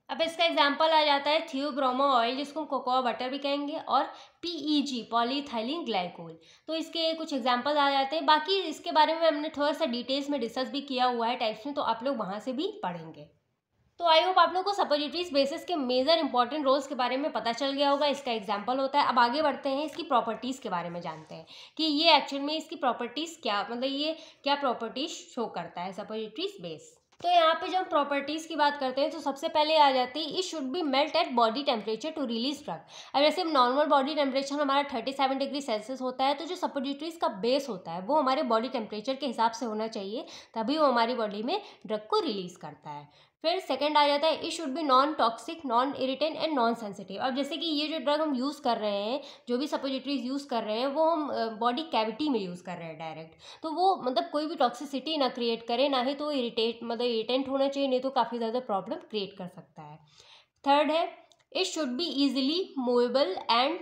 अब इसका एग्जाम्पल आ जाता है थियोब्रोमो ऑयल, जिसको हम कोकोआ बटर भी कहेंगे, और PEG पॉलीइथाइलिन ग्लाइकोल, तो इसके कुछ एग्जाम्पल आ जाते हैं। बाकी इसके बारे में हमने थोड़ा सा डिटेल्स में डिस्कस भी किया हुआ है टाइप्स में, तो आप लोग वहाँ से भी पढ़ेंगे। तो आई होप आप लोग को सपोजिटरीज बेसिस के मेजर इंपॉर्टेंट रोल्स के बारे में पता चल गया होगा, इसका एग्जाम्पल होता है। अब आगे बढ़ते हैं, इसकी प्रॉपर्टीज़ के बारे में जानते हैं कि ये एक्चुअल में इसकी प्रॉपर्टीज़ क्या, मतलब ये क्या प्रॉपर्टीज शो करता है सपोजिटरीज बेस। तो यहाँ पे जब हम प्रॉपर्टीज़ की बात करते हैं तो सबसे पहले आ जाती है, it should be melt at body temperature to release drug. अब जैसे नॉर्मल बॉडी टेम्परेचर हमारा 37 डिग्री सेल्सियस होता है, तो जो सपोजिटरीज का बेस होता है वो हमारे बॉडी टेम्परेचर के हिसाब से होना चाहिए, तभी वो हमारी बॉडी में ड्रग को रिलीज करता है। फिर सेकंड आ जाता है, it should B non toxic, non irritant and non sensitive. अब जैसे कि ये जो ड्रग हम यूज़ कर रहे हैं, जो भी सपोजिटरीज यूज़ कर रहे हैं वो हम बॉडी कैविटी में यूज़ कर रहे हैं डायरेक्ट, तो वो मतलब कोई भी टॉक्सिसिटी ना क्रिएट करे, ना ही तो इरिटेंट होना चाहिए, नहीं तो काफ़ी ज़्यादा प्रॉब्लम क्रिएट कर सकता है। थर्ड है, it should be easily movable and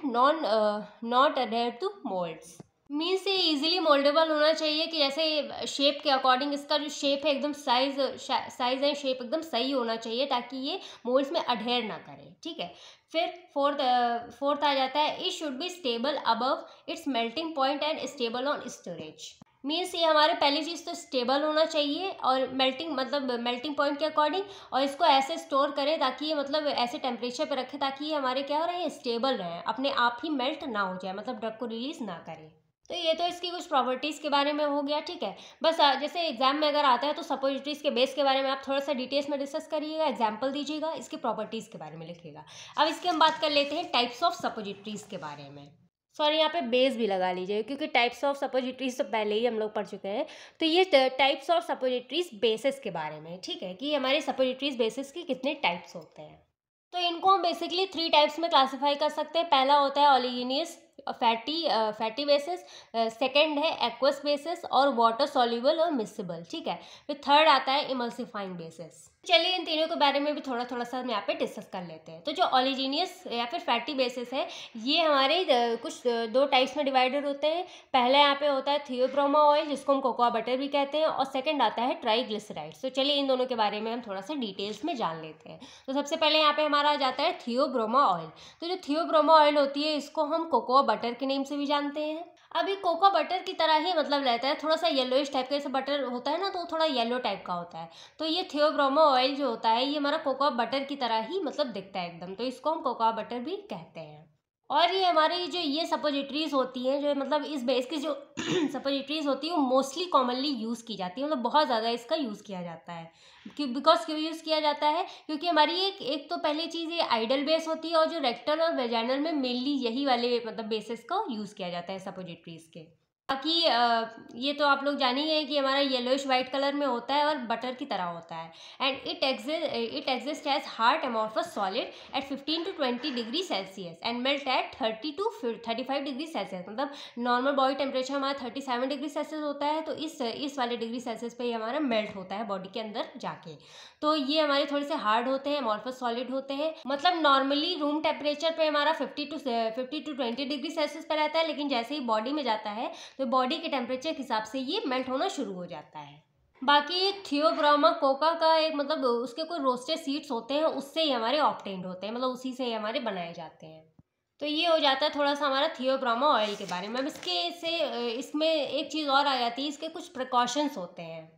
not adhere to moulds. Means ये इजीली मोल्डेबल होना चाहिए कि जैसे शेप के अकॉर्डिंग इसका जो शेप है एकदम साइज एंड शेप एकदम सही होना चाहिए ताकि ये मोल्ड्स में अडहेयर ना करे, ठीक है। फिर फोर्थ आ जाता है, it should be stable above it's melting point and stable on storage. Means ये हमारे पहली चीज़ तो स्टेबल होना चाहिए और मेल्टिंग पॉइंट के अकॉर्डिंग, और इसको ऐसे स्टोर करें ताकि ये मतलब ऐसे टेम्परेचर पे रखें ताकि ये हमारे क्या हो रहे हैं, स्टेबल रहें, अपने आप ही मेल्ट ना हो जाए, मतलब ड्रग को रिलीज ना करे। तो ये तो इसकी कुछ प्रॉपर्टीज़ के बारे में हो गया, ठीक है। बस जैसे एग्जाम में अगर आता है तो सपोजिटरीज के बेस के बारे में आप थोड़ा सा डिटेल्स में डिस्कस करिएगा, एग्जाम्पल दीजिएगा, इसकी प्रॉपर्टीज़ के बारे में लिखिएगा। अब इसके हम बात कर लेते हैं टाइप्स ऑफ सपोजिटरीज के बारे में। सॉरी, यहाँ पे बेस भी लगा लीजिए क्योंकि टाइप्स ऑफ सपोजिटरीज तो पहले ही हम लोग पढ़ चुके हैं। तो ये टाइप्स ऑफ सपोजिटरीज बेसिस के बारे में, ठीक है, कि हमारे सपोजिटरीज बेसिस के कितने टाइप्स होते हैं। तो इनको हम बेसिकली 3 टाइप्स में क्लासीफाई कर सकते हैं। पहला होता है ओलिजिनियस फैटी बेसिस, सेकंड है एक्वस बेसिस और वाटर सॉल्युबल और मिसिबल, ठीक है। फिर थर्ड आता है इमल्सिफाइंग बेसिस। चलिए इन तीनों के बारे में भी थोड़ा थोड़ा सा हम यहाँ पे डिस्कस कर लेते हैं। तो जो ओलिजिनियस या फिर फैटी बेसिस है, ये हमारे कुछ दो टाइप्स में डिवाइडेड होते हैं। पहला यहाँ पे होता है थियोब्रोमा ऑयल, जिसको हम कोकोआ बटर भी कहते हैं, और सेकंड आता है ट्राइग्लिसराइड्स। तो चलिए इन दोनों के बारे में हम थोड़ा सा डिटेल्स में जान लेते हैं। तो सबसे पहले यहाँ पे हमारा आ जाता है थियोब्रोमा ऑयल। तो जो थियोब्रोमा ऑयल होती है, इसको हम कोकोआ बटर के नेम से भी जानते हैं। अभी कोको बटर की तरह ही मतलब रहता है, थोड़ा सा येलोइश टाइप का, जैसे बटर होता है ना, तो थोड़ा येलो टाइप का होता है। तो ये थियोब्रोमा ऑयल जो होता है, ये हमारा कोकोआ बटर की तरह ही मतलब दिखता है एकदम, तो इसको हम कोकोआ बटर भी कहते हैं। और ये हमारी जो ये सपोजिटरीज होती हैं, जो मतलब इस बेस की जो सपोजिटरीज होती है, वो मोस्टली कॉमनली यूज़ की जाती है, मतलब बहुत ज़्यादा इसका यूज़ किया जाता है। क्यों यूज़ किया जाता है? क्योंकि हमारी एक तो पहली चीज़ ये आइडल बेस होती है, और जो रेक्टल और वेजाइनल में मेनली यही वाले मतलब बेसिस का यूज़ किया जाता है सपोजिटरीज के। बाकी ये तो आप लोग जान ही हैं कि हमारा येलोइश वाइट कलर में होता है और बटर की तरह होता है। And it exist as hard amorphous solid at 15 to 20 degree Celsius and melt at 30 to 35 degree Celsius. मतलब नॉर्मल बॉडी टेम्परेचर हमारा 37 डिग्री सेल्सियस होता है, तो इस वाले डिग्री सेल्सियस पे ही हमारा मेल्ट होता है बॉडी के अंदर जाके। तो ये हमारे थोड़े से हार्ड होते हैं, अमॉर्फस सॉलिड होते हैं। मतलब नॉर्मली रूम टेम्परेचर पे हमारा 50 to 20 डिग्री सेल्सियस पे रहता है, लेकिन जैसे ही बॉडी में जाता है तो बॉडी के टेम्परेचर के हिसाब से ये मेल्ट होना शुरू हो जाता है। बाकी थियोब्रोमा कोका का एक मतलब उसके कोई रोस्टेड सीड्स होते हैं, उससे ही हमारे ऑब्टेन्ड होते हैं, मतलब उसी से ही हमारे बनाए जाते हैं। तो ये हो जाता है थोड़ा सा हमारा थियोब्रोमा ऑयल के बारे में। अब इसमें एक चीज़ और आ जाती है, इसके कुछ प्रिकॉशंस होते हैं।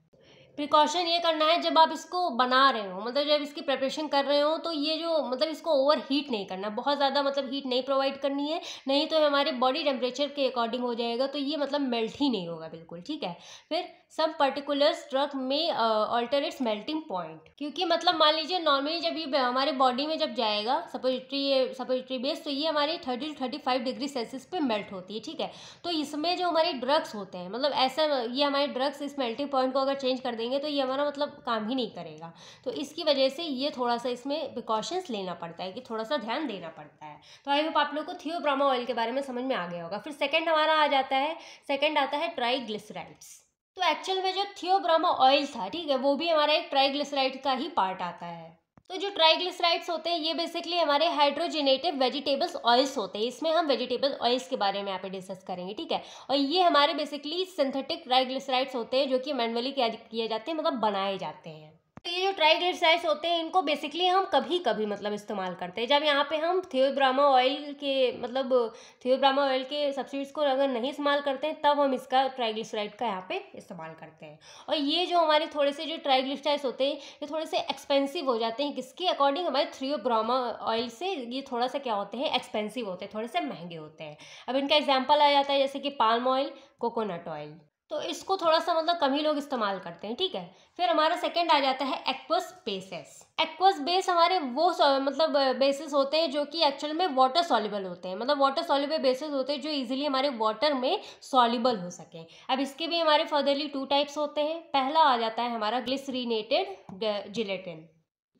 प्रिकॉशन ये करना है जब आप इसको बना रहे हो, मतलब जब इसकी प्रिपरेशन कर रहे हो, तो ये जो मतलब इसको ओवर हीट नहीं करना, बहुत ज़्यादा मतलब हीट नहीं प्रोवाइड करनी है, नहीं तो हमारे बॉडी टेम्परेचर के अकॉर्डिंग हो जाएगा, तो ये मतलब मेल्ट ही नहीं होगा बिल्कुल, ठीक है। फिर सम पर्टिकुलर्स ड्रग में ऑल्टर इट्स मेल्टिंग पॉइंट, क्योंकि मतलब मान लीजिए नॉर्मली जब ये हमारे बॉडी में जब जाएगा सपोजिटरी बेस, तो ये हमारी 30 to 35 डिग्री सेल्सियस पे मेल्ट होती है, ठीक है। तो इसमें जो हमारे ड्रग्स होते हैं, मतलब ऐसा ये हमारे ड्रग्स इस मेल्टिंग पॉइंट को अगर चेंज कर देंगे तो ये हमारा मतलब काम ही नहीं करेगा। तो इसकी वजह से ये थोड़ा सा इसमें प्रिकॉशंस लेना पड़ता है, कि थोड़ा सा ध्यान देना पड़ता है। तो आई होप आप लोग को थियोब्रोमा ऑयल के बारे में समझ में आ गया होगा। फिर सेकंड हमारा आ जाता है, सेकंड आता है ट्राइग्लिसराइड्स। तो एक्चुअल में जो थियोब्रोमा ऑयल था, ठीक है, वो भी हमारा एक ट्राइग्लिसराइड का ही पार्ट आता है। तो जो ट्राइग्लिसराइड्स होते हैं, ये बेसिकली हमारे हाइड्रोजनेटेड वेजिटेबल्स ऑयल्स होते हैं। इसमें हम वेजिटेबल ऑयल्स के बारे में यहाँ पे डिस्कस करेंगे, ठीक है। और ये हमारे बेसिकली सिंथेटिक ट्राइग्लिसराइड्स होते हैं, जो कि मैनुअली किए जाते हैं, मतलब बनाए जाते हैं। तो ये जो ट्राइग्लिसराइड्स होते हैं, इनको बेसिकली हम कभी कभी मतलब इस्तेमाल करते हैं, जब यहाँ पे हम थियोब्रोमा ऑयल के सब्स्टिट्यूट्स को अगर नहीं इस्तेमाल करते हैं, तब हम इसका ट्राइग्लिसराइड का यहाँ पे इस्तेमाल करते हैं। और ये जो हमारे थोड़े से जो ट्राइग्लिसराइड्स होते हैं, ये थोड़े से एक्सपेंसिव हो जाते हैं, किसके अकॉर्डिंग? हमारे थियोब्रोमा ऑयल से ये थोड़ा सा क्या होते हैं, एक्सपेंसिव होते हैं, थोड़े से महंगे होते हैं। अब इनका एग्जाम्पल आ जाता है जैसे कि पाल्म ऑयल, कोकोनट ऑयल। तो इसको थोड़ा सा मतलब कम ही लोग इस्तेमाल करते हैं, ठीक है। फिर हमारा सेकंड आ जाता है एक्वस बेसेस। एक्वस बेस हमारे वो मतलब बेसिस होते हैं जो कि एक्चुअल में वाटर सॉल्युबल होते हैं, मतलब वाटर सॉल्युबल बेसिस होते हैं जो इजीली हमारे वाटर में सॉल्युबल हो सके। अब इसके भी हमारे फर्दरली 2 टाइप्स होते हैं। पहला आ जाता है हमारा ग्लिसरीनेटेड जिलेटिन,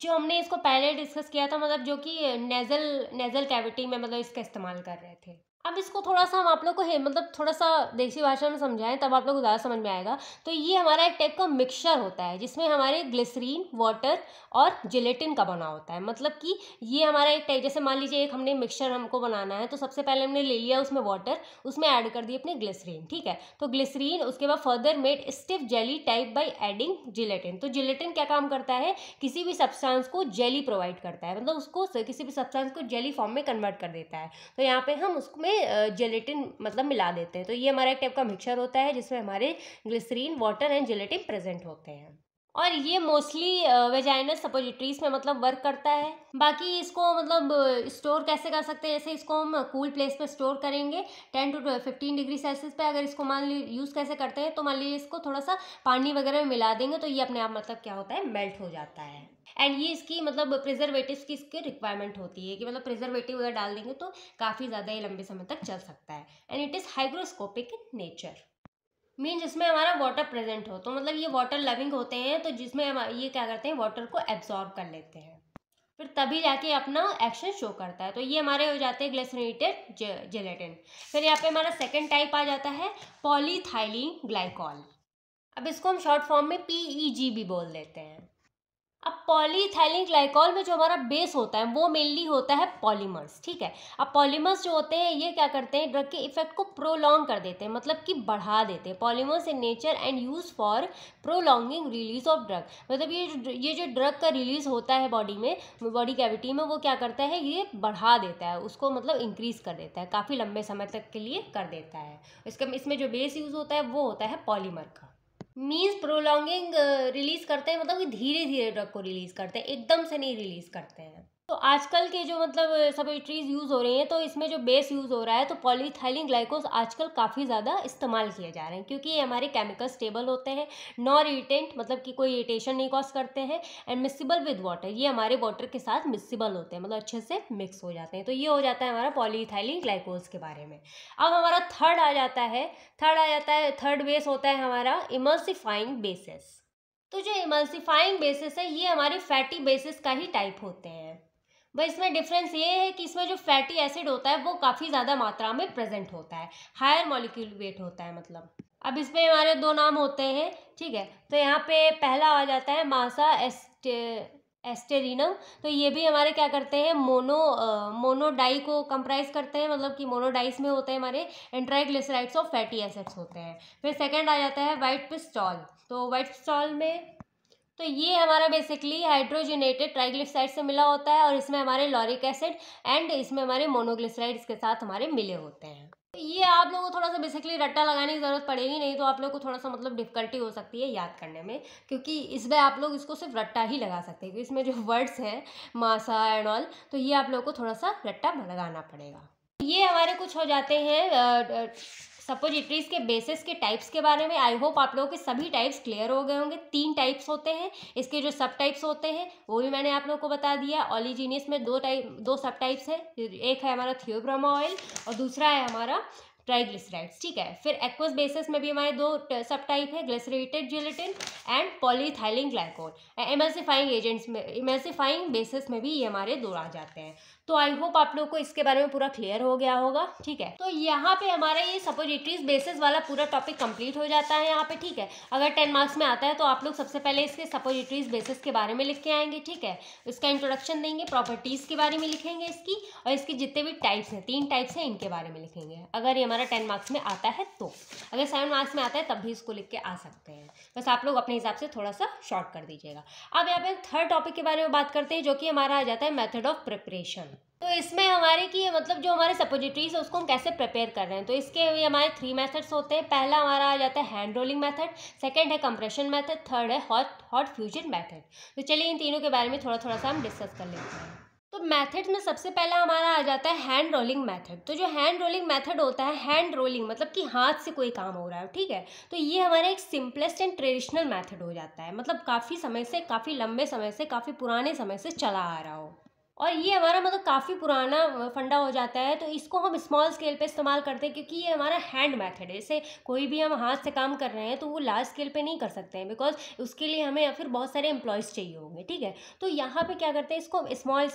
जो हमने इसको पहले डिस्कस किया था, मतलब जो कि नेजल कैविटी में मतलब इसका इस्तेमाल कर रहे थे। अब इसको थोड़ा सा हम आप लोग को मतलब थोड़ा सा देसी भाषा में समझाएं, तब आप लोग को ज़्यादा समझ में आएगा। तो ये हमारा एक टाइप का मिक्सचर होता है, जिसमें हमारे ग्लिसरीन, वाटर और जिलेटिन का बना होता है। मतलब कि ये हमारा एक टाइप, जैसे मान लीजिए एक हमने मिक्सचर हमको बनाना है, तो सबसे पहले हमने ले लिया उसमें वाटर, उसमें ऐड कर दी अपने ग्लिसरीन, ठीक है। तो ग्लिसरीन उसके बाद further made stiff jelly type by adding gelatin. तो जिलेटिन क्या काम करता है? किसी भी सब्सटेंस को जेली प्रोवाइड करता है, मतलब उसको किसी भी सब्सटेंस को जेली फॉर्म में कन्वर्ट कर देता है। तो यहाँ पे हम उसमें जेलेटिन मतलब मिला देते हैं। तो ये हमारा एक टाइप का मिक्सचर होता है, जिसमें हमारे glycerine, water and gelatin present होते हैं। और ये मोस्टली वेजाइनल सपोजिटरीज में मतलब वर्क करता है। बाकी इसको मतलब स्टोर कैसे कर सकते हैं? जैसे इसको हम कूल प्लेस पे स्टोर करेंगे 10 to 15 डिग्री सेल्सियस पे। अगर इसको मान लीजिए यूज़ कैसे करते हैं, तो मान लीजिए इसको थोड़ा सा पानी वगैरह में मिला देंगे, तो ये अपने आप मतलब क्या होता है, मेल्ट हो जाता है। एंड ये इसकी मतलब प्रिजर्वेटिव्स की इसकी रिक्वायरमेंट होती है, कि मतलब प्रिजर्वेटिव अगर डाल देंगे तो काफ़ी ज़्यादा ये लंबे समय तक चल सकता है। And it is hygroscopic in nature, mean जिसमें हमारा वाटर प्रेजेंट हो। तो मतलब ये वाटर लविंग होते हैं, तो जिसमें हम ये क्या करते हैं, वाटर को एब्जॉर्ब कर लेते हैं। फिर तभी जाके अपना एक्शन शो करता है। तो ये हमारे हो जाते हैं ग्लिसरीनेटेड जेलेटिन। फिर यहाँ पे हमारा सेकेंड टाइप आ जाता है पॉलीथाइलीन ग्लाइकॉल। अब इसको हम शॉर्ट फॉर्म में PEG भी बोल देते हैं। अब पॉलीइथाइलिन ग्लाइकॉल में जो हमारा बेस होता है वो मेनली होता है पॉलीमर्स, ठीक है। अब पॉलीमर्स जो होते हैं ये क्या करते हैं, ड्रग के इफेक्ट को प्रोलॉन्ग कर देते हैं, मतलब कि बढ़ा देते हैं। Polymers in nature and use for prolonging release of drug, मतलब ये जो ड्रग का रिलीज होता है बॉडी में, बॉडी कैविटी में, वो क्या करता है, ये बढ़ा देता है उसको, मतलब इंक्रीज कर देता है, काफ़ी लंबे समय तक के लिए कर देता है। इसमें जो बेस यूज होता है वो होता है पॉलीमर का। मीन्स प्रोलॉन्गिंग रिलीज करते हैं, मतलब कि धीरे धीरे ड्रग को रिलीज करते हैं, एकदम से नहीं रिलीज करते हैं। तो आजकल के जो मतलब सब्स्टिट्यूट्स यूज़ हो रही हैं, तो इसमें जो बेस यूज़ हो रहा है तो पॉलीइथाइलिन ग्लाइकोज आजकल काफ़ी ज़्यादा इस्तेमाल किए जा रहे हैं, क्योंकि ये हमारे केमिकल स्टेबल होते हैं, नॉन इरिटेंट, मतलब कि कोई इरिटेशन नहीं कॉज करते हैं, एंड मिक्सिबल विद वाटर, ये हमारे वाटर के साथ मिक्सिबल होते हैं, मतलब अच्छे से मिक्स हो जाते हैं। तो ये हो जाता है हमारा पॉलीइथाइलिन ग्लाइकोज के बारे में। अब हमारा थर्ड आ जाता है, थर्ड बेस होता है हमारा इमल्सिफाइंग बेसिस। तो जो इमल्सिफाइंग बेसिस है ये हमारे फैटी बेसिस का ही टाइप होते हैं। बस इसमें डिफरेंस ये है कि इसमें जो फैटी एसिड होता है वो काफ़ी ज़्यादा मात्रा में प्रेजेंट होता है, हायर मॉलिक्यूल वेट होता है मतलब। अब इसमें हमारे दो नाम होते हैं, ठीक है। तो यहाँ पे पहला आ जाता है मासा एस्टेरिनम। तो ये भी हमारे क्या करते हैं, मोनोडाई को कंप्राइज करते हैं, मतलब कि मोनोडाइस में होते हैं हमारे एंट्राइग्लिसराइड्स ऑफ फैटी एसिड्स होते हैं। फिर सेकंड आ जाता है वाइट पिस्टॉल। तो वाइट पिस्टॉल में तो ये हमारा बेसिकली हाइड्रोजनेटेड ट्राइग्लिसराइड से मिला होता है, और इसमें हमारे लॉरिक एसिड एंड इसमें हमारे मोनोग्लिसराइड इसके साथ हमारे मिले होते हैं। तो ये आप लोगों को थोड़ा सा बेसिकली रट्टा लगाने की ज़रूरत पड़ेगी, नहीं तो आप लोग को थोड़ा सा मतलब डिफिकल्टी हो सकती है याद करने में, क्योंकि इसमें आप लोग इसको सिर्फ रट्टा ही लगा सकते हैं, क्योंकि इसमें जो वर्ड्स हैं मासा एंड ऑल, तो ये आप लोग को थोड़ा सा रट्टा लगाना पड़ेगा। ये हमारे कुछ हो जाते हैं सपोजिटरीज के बेसिस के टाइप्स के बारे में। आई होप आप लोगों के सभी टाइप्स क्लियर हो गए होंगे। 3 टाइप्स होते हैं, इसके जो सब टाइप्स होते हैं वो भी मैंने आप लोगों को बता दिया। ऑलिजीनियस में दो सब टाइप्स है, एक है हमारा थियोब्रोमा ऑयल और दूसरा है हमारा ट्राइग्लिसराइड्स, ठीक है। फिर एक्वस बेसिस में भी हमारे 2 सब टाइप है, glycerated gelatin and polyethylene glycol. Emulsifying agents में, इमल्सिफाइंग बेसिस में भी ये हमारे 2 आ जाते हैं। तो आई होप आप लोग को इसके बारे में पूरा क्लियर हो गया होगा, ठीक है। तो यहाँ पे हमारा ये सपोजिटरीज बेसिस वाला पूरा टॉपिक कंप्लीट हो जाता है यहाँ पे, ठीक है। अगर 10 मार्क्स में आता है तो आप लोग सबसे पहले इसके सपोजिटरीज बेसिस के बारे में लिख के आएंगे, ठीक है। इसका इंट्रोडक्शन देंगे, प्रॉपर्टीज़ के बारे में लिखेंगे इसकी, और इसके जितने भी टाइप्स हैं, 3 टाइप्स हैं, इनके बारे में लिखेंगे, अगर ये हमारा 10 मार्क्स में आता है तो। अगर 7 मार्क्स में आता है तब भी इसको लिख के आ सकते हैं, बस आप लोग अपने हिसाब से थोड़ा सा शॉर्ट कर दीजिएगा। अब यहाँ पे थर्ड टॉपिक के बारे में बात करते हैं, जो कि हमारा आ जाता है मेथड ऑफ प्रिपरेशन। तो इसमें हमारे की मतलब जो हमारे सपोजिटरीज है उसको हम कैसे प्रिपेयर कर रहे हैं, तो इसके ये हमारे 3 मेथड्स होते हैं। पहला हमारा आ जाता है हैंड रोलिंग मेथड, सेकंड है कंप्रेशन मेथड, थर्ड है हॉट फ्यूजन मेथड। तो चलिए इन तीनों के बारे में थोड़ा थोड़ा सा हम डिस्कस कर लेते हैं। तो मेथड में सबसे पहला हमारा आ जाता है हैंड रोलिंग मेथड। तो जो हैंड रोलिंग मेथड होता है, हैंड रोलिंग मतलब कि हाथ से कोई काम हो रहा है, ठीक है। तो ये हमारा एक सिंपलेस्ट एंड ट्रेडिशनल मेथड हो जाता है, मतलब काफ़ी समय से, काफ़ी लंबे समय से, काफ़ी पुराने समय से चला आ रहा हो, और ये हमारा मतलब काफ़ी पुराना फंडा हो जाता है। तो इसको हम स्मॉल स्केल पे इस्तेमाल करते हैं, क्योंकि ये हमारा हैंड मेथड है। जैसे कोई भी हम हाथ से काम कर रहे हैं तो वो लार्ज स्केल पे नहीं कर सकते हैं, बिकॉज उसके लिए हमें या फिर बहुत सारे एम्प्लॉयज़ चाहिए होंगे, ठीक है। तो यहाँ पे क्या करते हैं, इसको स्मॉल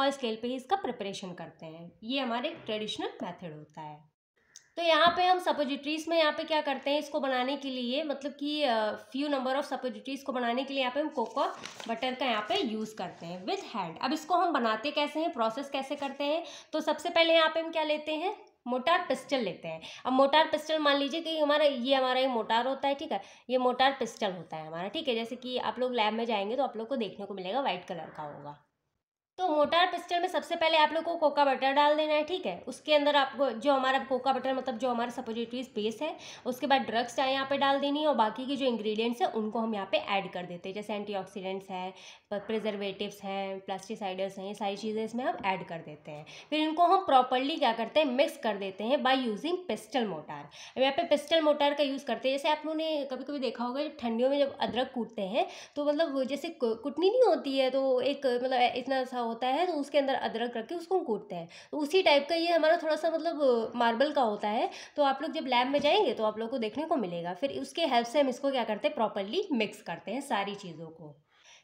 स्केल पे ही इसका प्रिपरेशन करते हैं। ये हमारे ट्रेडिशनल मेथड होता है। तो यहाँ पे हम सपोजिटरीज में यहाँ पे क्या करते हैं, इसको बनाने के लिए, मतलब कि फ्यू नंबर ऑफ सपोजिटरीज को बनाने के लिए यहाँ पे हम कोको बटर का यहाँ पे यूज़ करते हैं विथ हैंड। अब इसको हम बनाते कैसे हैं, प्रोसेस कैसे करते हैं, तो सबसे पहले यहाँ पे हम क्या लेते हैं, मोटार पिस्टल लेते हैं। अब मोटार पिस्टल मान लीजिए कि हमारा एक मोटार होता है, ठीक है। ये मोटार पिस्टल होता है हमारा, ठीक है। जैसे कि आप लोग लैब में जाएंगे तो आप लोग को देखने को मिलेगा, वाइट कलर का होगा। तो मोटार पिस्टल में सबसे पहले आप लोग को कोका बटर डाल देना है, ठीक है। उसके अंदर आपको जो हमारा कोका बटर मतलब जो हमारा सपोजिटरीज बेस है, उसके बाद ड्रग्स यहाँ पे डाल देनी है, और बाकी के जो इंग्रेडिएंट्स हैं उनको हम यहाँ पे ऐड कर देते हैं, जैसे एंटीऑक्सीडेंट्स है, प्रिजर्वेटिव्स हैं, प्लास्टिसाइडर्स हैं, ये सारी चीज़ें इसमें हम ऐड कर देते हैं। फिर इनको हम प्रॉपरली क्या करते हैं, मिक्स कर देते हैं बाय यूजिंग पिस्टल मोटार। अब यहाँ पे पिस्टल मोटार का यूज़ करते हैं। जैसे आप लोगों ने कभी कभी देखा होगा, जब ठंडियों में जब अदरक कूटते हैं तो मतलब जैसे कुटनी नहीं होती है, तो एक मतलब इतना सा होता है, तो उसके अंदर अदरक रख के उसको कूटते हैं, तो उसी टाइप का ये हमारा थोड़ा सा मतलब मार्बल का होता है। तो आप लोग जब लैब में जाएंगे तो आप लोग को देखने को मिलेगा। फिर उसके हेल्प से हम इसको क्या करते हैं, प्रॉपरली मिक्स करते हैं सारी चीज़ों को।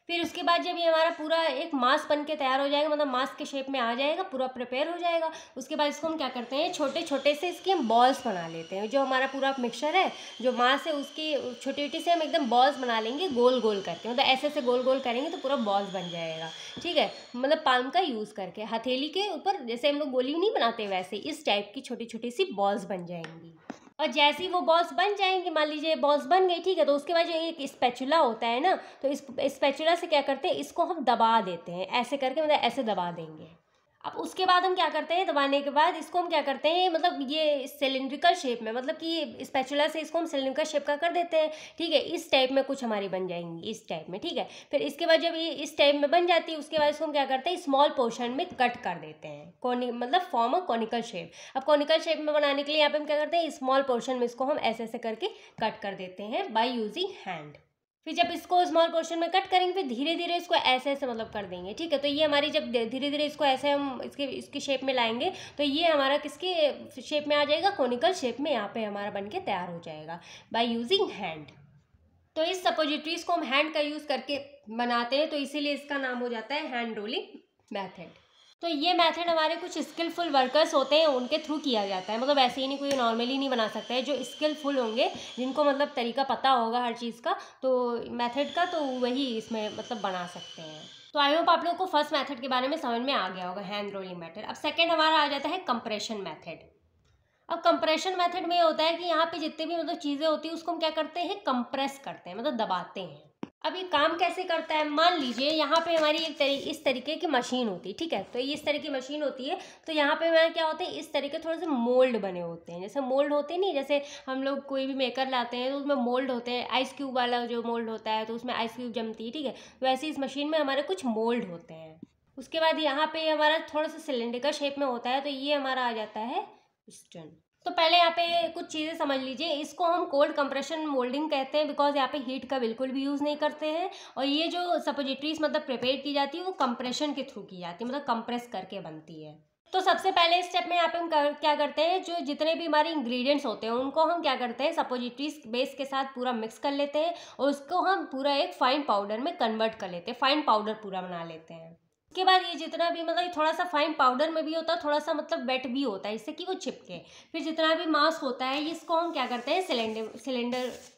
फिर उसके बाद जब ये हमारा पूरा एक मास बन के तैयार हो जाएगा, मतलब मास के शेप में आ जाएगा, पूरा प्रिपेयर हो जाएगा, उसके बाद इसको हम क्या करते हैं, छोटे छोटे से इसके हम बॉल्स बना लेते हैं। जो हमारा पूरा मिक्सचर है, जो मास है, उसकी छोटी छोटी से हम एकदम बॉल्स बना लेंगे गोल गोल करके, मतलब ऐसे ऐसे गोल गोल करेंगे तो पूरा बॉल्स बन जाएगा। ठीक है, मतलब पाम का यूज़ करके हथेली के ऊपर जैसे हम लोग गोली नहीं बनाते वैसे इस टाइप की छोटी छोटी सी बॉल्स बन जाएंगी। और जैसे ही वो बॉल्स बन जाएंगे, मान लीजिए बॉल्स बन गई, ठीक है, तो उसके बाद जो एक स्पैचुला होता है ना, तो इस स्पैचुला से क्या करते हैं, इसको हम दबा देते हैं ऐसे करके, मतलब ऐसे दबा देंगे। अब उसके बाद हम क्या करते हैं, दबाने के बाद इसको हम क्या करते हैं, मतलब ये सिलिंड्रिकल शेप में, मतलब कि स्पैचुला से इसको हम सिलिंड्रिकल शेप का कर देते हैं। ठीक है, इस टाइप में कुछ हमारी बन जाएंगी, इस टाइप में। ठीक है, फिर इसके बाद जब ये इस टाइप में बन जाती है, उसके बाद इसको हम क्या करते हैं, स्मॉल पोर्शन में कट कर देते हैं, मतलब फॉर्म अ कॉनिकल शेप। अब कॉनिकल शेप में बनाने के लिए यहाँ पे हम क्या करते हैं, स्मॉल पोर्शन में इसको हम ऐसे ऐसे करके कट कर देते हैं बाय यूजिंग हैंड। फिर जब इसको स्मॉल पोर्शन में कट करेंगे, फिर धीरे धीरे इसको ऐसे ऐसे मतलब कर देंगे। ठीक है, तो ये हमारी जब धीरे धीरे इसको ऐसे हम इसकी शेप में लाएंगे, तो ये हमारा किसके शेप में आ जाएगा, कॉनिकल शेप में यहाँ पे हमारा बन के तैयार हो जाएगा बाय यूजिंग हैंड। तो इस सपोजिटरीज को हम हैंड का यूज़ करके बनाते हैं, तो इसीलिए इसका नाम हो जाता है हैंड रोलिंग मैथड। तो ये मेथड हमारे कुछ स्किलफुल वर्कर्स होते हैं उनके थ्रू किया जाता है, मतलब ऐसे ही नहीं, कोई नॉर्मली नहीं बना सकता है। जो स्किलफुल होंगे, जिनको मतलब तरीका पता होगा हर चीज़ का, तो मेथड का, तो वही इसमें मतलब बना सकते हैं। तो आई होप आप लोगों को फर्स्ट मेथड के बारे में समझ में आ गया होगा, हैंड रोलिंग मेथड। अब सेकेंड हमारा आ जाता है कंप्रेशन मेथड। अब कंप्रेशन मेथड में ये होता है कि यहाँ पे जितने भी मतलब चीज़ें होती हैं उसको हम क्या करते हैं, कंप्रेस करते हैं, मतलब दबाते हैं। अब ये काम कैसे करता है, मान लीजिए यहाँ पे हमारी इस तरीके की मशीन होती है। ठीक है, तो ये इस तरह की मशीन होती है, तो यहाँ पे हमारे क्या होते हैं, इस तरीके थोड़े से मोल्ड बने होते हैं। जैसे मोल्ड होते हैं नहीं, जैसे हम लोग कोई भी मेकर लाते हैं तो उसमें मोल्ड होते हैं, आइस क्यूब वाला जो मोल्ड होता है, तो उसमें आइस क्यूब जमती है। ठीक है, वैसे इस मशीन में हमारे कुछ मोल्ड होते हैं। उसके बाद यहाँ पे हमारा थोड़ा सा सिलेंडर शेप में होता है, तो ये हमारा आ जाता है पिस्टन। तो पहले यहाँ पे कुछ चीज़ें समझ लीजिए। इसको हम कोल्ड कंप्रेशन मोल्डिंग कहते हैं, बिकॉज यहाँ पे हीट का बिल्कुल भी यूज़ नहीं करते हैं। और ये जो सपोजिटरीज मतलब प्रिपेयर की जाती है वो कंप्रेशन के थ्रू की जाती है, मतलब कंप्रेस करके बनती है। तो सबसे पहले स्टेप में यहाँ पे हम क्या करते हैं, जो जितने भी हमारे इंग्रेडिएंट्स होते हैं उनको हम क्या करते हैं, सपोजिटरीज बेस के साथ पूरा मिक्स कर लेते हैं और उसको हम पूरा एक फाइन पाउडर में कन्वर्ट कर लेते हैं, फाइन पाउडर पूरा बना लेते हैं। उसके बाद ये जितना भी मतलब थोड़ा सा फाइन पाउडर में भी होता है, थोड़ा सा मतलब वेट भी होता है, इससे कि वो चिपके। फिर जितना भी मास होता है इसको हम क्या करते हैं,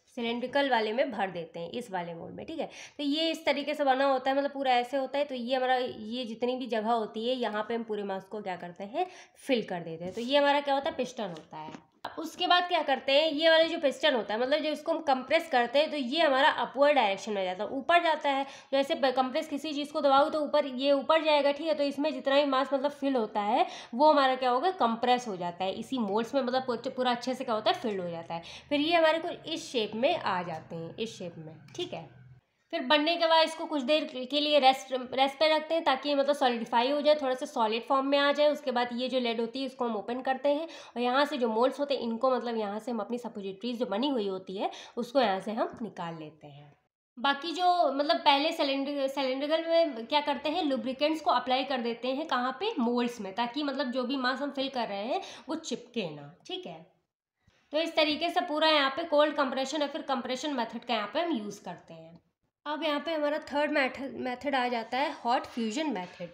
सिलेंड्रिकल वाले में भर देते हैं, इस वाले मोल्ड में। ठीक है, तो ये इस तरीके से बना होता है, मतलब पूरा ऐसे होता है। तो ये हमारा ये जितनी भी जगह होती है यहाँ पे हम पूरे मास को क्या करते हैं, फिल कर देते हैं। तो ये हमारा क्या होता है, पिस्टन होता है। उसके बाद क्या करते हैं, ये वाला जो पिस्टन होता है, मतलब जो इसको हम कंप्रेस करते हैं, तो ये हमारा अपवर्ड डायरेक्शन में जाता है, ऊपर जाता है। जैसे कंप्रेस किसी चीज़ को दबाओ तो ऊपर, ये ऊपर जाएगा। ठीक है, तो इसमें जितना भी मास मतलब फिल होता है वो हमारा क्या होगा, कंप्रेस हो जाता है इसी मोल्ड्स में, मतलब पूरा अच्छे से क्या होता है, फिल हो जाता है। फिर ये हमारे को इस शेप में आ जाते हैं, इस शेप में। ठीक है, फिर बनने के बाद इसको कुछ देर के लिए रेस्ट पे रखते हैं, ताकि मतलब सॉलिडिफाई हो जाए, थोड़ा सा सॉलिड फॉर्म में आ जाए। उसके बाद ये जो लेड होती है इसको हम ओपन करते हैं और यहाँ से जो मोल्ड्स होते हैं इनको मतलब यहाँ से हम अपनी सपोजिटरीज जो बनी हुई होती है उसको यहाँ से हम निकाल लेते हैं। बाकी जो मतलब पहले सिलेंड्रिकल में क्या करते हैं, लुब्रिकेंट्स को अप्लाई कर देते हैं, कहाँ पे, मोल्ड्स में, ताकि मतलब जो भी मास हम फिल कर रहे हैं वो चिपके ना। ठीक है, तो इस तरीके से पूरा यहाँ पे कोल्ड कंप्रेशन या फिर कंप्रेशन मेथड का यहाँ पे हम यूज़ करते हैं। अब यहाँ पे हमारा थर्ड मेथड आ जाता है hot fusion method.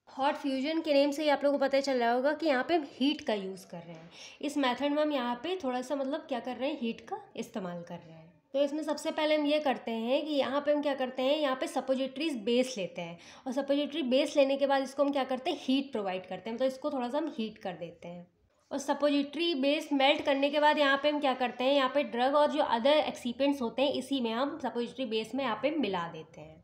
Hot fusion के नेम से ही आप लोगों को पता चल रहा होगा कि यहाँ पे हम हीट का यूज़ कर रहे हैं। इस मेथड में हम यहाँ पे थोड़ा सा मतलब क्या कर रहे हैं, हीट का इस्तेमाल कर रहे हैं। तो इसमें सबसे पहले हम ये करते हैं कि यहाँ पे हम क्या करते हैं, यहाँ पे सपोजिटरीज बेस लेते हैं और सपोजिटरी बेस लेने के बाद इसको हम क्या करते हैं, हीट प्रोवाइड करते हैं, तो इसको थोड़ा सा हम हीट कर देते हैं। और सपोजिटरी बेस मेल्ट करने के बाद यहाँ पे हम क्या करते हैं, यहाँ पे ड्रग और जो अदर एक्सीपेंट्स होते हैं इसी में हम सपोजिटरी बेस में यहाँ पे मिला देते हैं।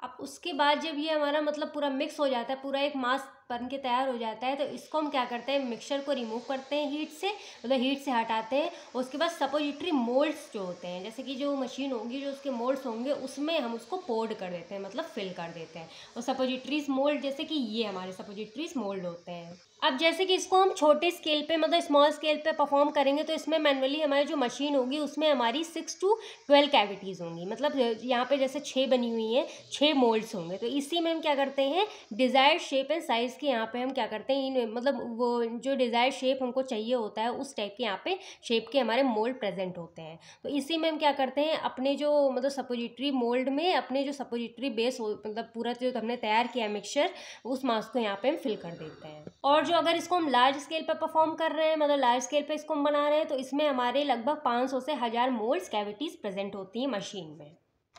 अब उसके बाद जब ये हमारा मतलब पूरा मिक्स हो जाता है, पूरा एक मास बन के तैयार हो जाता है, तो इसको हम क्या करते हैं, मिक्सचर को रिमूव करते हैं हीट से, मतलब हीट से हटाते हैं। उसके बाद सपोजिटरी मोल्ड्स जो होते हैं, जैसे कि जो मशीन होगी जो उसके मोल्ड्स होंगे उसमें हम उसको पोर्ड कर देते हैं, मतलब फिल कर देते हैं। और सपोजिटरीज मोल्ड, जैसे कि ये हमारे सपोजिटरीज मोल्ड होते हैं। अब जैसे कि इसको हम छोटे स्केल पे मतलब स्मॉल स्केल पे परफॉर्म करेंगे, तो इसमें मैनुअली हमारी जो मशीन होगी उसमें हमारी 6 to 12 कैविटीज़ होंगी, मतलब यहाँ पे जैसे 6 बनी हुई हैं, 6 मोल्ड्स होंगे। तो इसी में हम क्या करते हैं, desired shape and size size के यहाँ पे हम क्या करते हैं, इन मतलब वो जो डिज़ायर शेप हमको चाहिए होता है उस टाइप के यहाँ पे शेप के हमारे मोल्ड प्रेजेंट होते हैं। तो इसी में हम क्या करते हैं, अपने जो मतलब सपोजिटरी मोल्ड में अपने जो सपोजिटरी बेस मतलब पूरा जो हमने तैयार किया मिक्सचर, उस मास को यहाँ पे हम फिल कर देते हैं। और जो अगर इसको हम लार्ज स्केल पर परफॉर्म कर रहे हैं, मतलब लार्ज स्केल पे इसको हम बना रहे हैं, तो इसमें हमारे लगभग 500 से 1000 मोल्ड्स कैविटीज़ प्रेजेंट होती हैं मशीन में।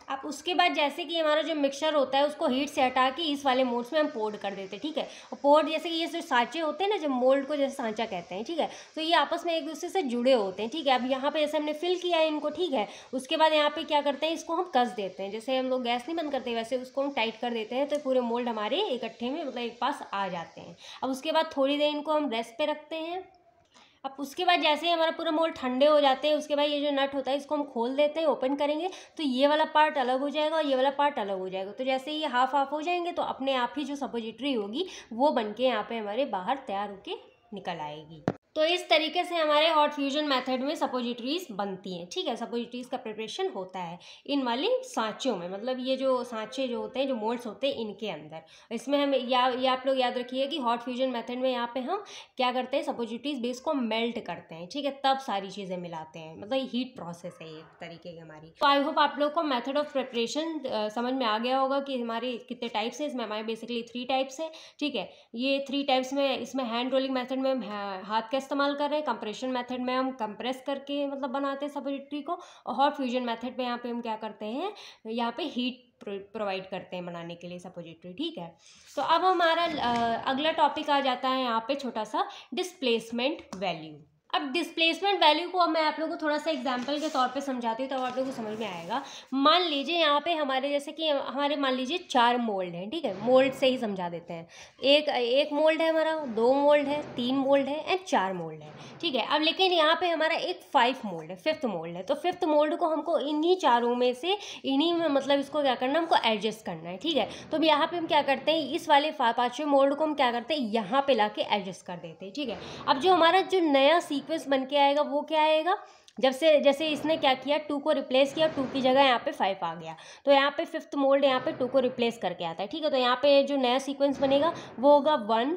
अब उसके बाद जैसे कि हमारा जो मिक्सचर होता है उसको हीट से हटा के इस वाले मोड्स में हम पोर्ड कर देते हैं, ठीक है। और पोर्ड जैसे कि ये जो सांचे होते हैं ना, जब मोल्ड को जैसे सांचा कहते हैं, ठीक है, तो ये आपस में एक दूसरे से जुड़े होते हैं, ठीक है। अब यहाँ पे जैसे हमने फिल किया है इनको, ठीक है, उसके बाद यहाँ पे क्या करते हैं, इसको हम कस देते हैं, जैसे हम लोग गैस नहीं बंद करते वैसे उसको हम टाइट कर देते हैं, तो पूरे मोल्ड हमारे इकट्ठे में मतलब एक पास आ जाते हैं। अब उसके बाद थोड़ी देर इनको हम रेस्ट पे रखते हैं। अब उसके बाद जैसे ही हमारा पूरा मोल्ड ठंडे हो जाते हैं, उसके बाद ये जो नट होता है इसको हम खोल देते हैं, ओपन करेंगे तो ये वाला पार्ट अलग हो जाएगा और ये वाला पार्ट अलग हो जाएगा। तो जैसे ये हाफ हाफ हो जाएंगे तो अपने आप ही जो सपोजिटरी होगी वो बनके यहाँ पे हमारे बाहर तैयार होके निकल आएगी। तो इस तरीके से हमारे हॉट फ्यूजन मेथड में सपोजिटरीज बनती हैं, ठीक है। सपोजिटरीज का प्रिपरेशन होता है इन वाले सांचों में, मतलब ये जो सांचे जो होते हैं, जो मोल्ड्स होते हैं, इनके अंदर। इसमें हम ये आप लोग याद रखिए कि हॉट फ्यूजन मेथड में यहाँ पे हम क्या करते हैं, सपोजिटरीज बेस को मेल्ट करते हैं, ठीक है, तब सारी चीज़ें मिलाते हैं, मतलब हीट प्रोसेस है एक तरीके की हमारी। तो आई होप आप लोग को मेथड ऑफ प्रिपरेशन समझ में आ गया होगा कि हमारे कितने टाइप्स हैं। इसमें हमारे बेसिकली 3 टाइप्स हैं, ठीक है। ये 3 टाइप्स में, इसमें हैंड रोलिंग मेथड में हम हाथ का इस्तेमाल कर रहे हैं, कंप्रेशन मेथड में हम कंप्रेस करके मतलब बनाते हैं सपोजिटरी को, और हॉट फ्यूजन मेथड में यहाँ पे हम क्या करते हैं, यहाँ पे हीट प्रोवाइड करते हैं बनाने के लिए सपोजिटरी, ठीक है। तो अब हमारा अगला टॉपिक आ जाता है यहाँ पे छोटा सा डिस्प्लेसमेंट वैल्यू। अब डिस्प्लेसमेंट वैल्यू को अब मैं आप लोगों को थोड़ा सा एग्जांपल के तौर पे समझाती हूँ तो आप लोगों को समझ में आएगा। मान लीजिए यहाँ पे हमारे जैसे कि हमारे मान लीजिए 4 मोल्ड हैं, ठीक है, मोल्ड से ही समझा देते हैं। एक मोल्ड है हमारा, 2 मोल्ड है, 3 मोल्ड है एंड 4 मोल्ड है, ठीक है। अब लेकिन यहाँ पे हमारा एक 5 मोल्ड है, 5th मोल्ड है। तो 5th मोल्ड को हमको इन्हीं चारों में से इन्हीं में मतलब इसको क्या करना, हमको एडजस्ट करना है, ठीक है। तो अब यहाँ पे हम क्या करते हैं, इस वाले 5वें मोल्ड को हम क्या करते हैं, यहाँ पे ला के एडजस्ट कर देते हैं, ठीक है। अब जो हमारा जो नया सीक्वेंस बन के आएगा वो क्या आएगा, जब से जैसे इसने क्या किया, 2 को रिप्लेस किया, 2 की जगह यहाँ पे 5 आ गया, तो यहाँ पे 5th मोल्ड यहाँ पे 2 को रिप्लेस करके आता है, ठीक है। तो यहाँ पे जो नया सीक्वेंस बनेगा वो होगा 1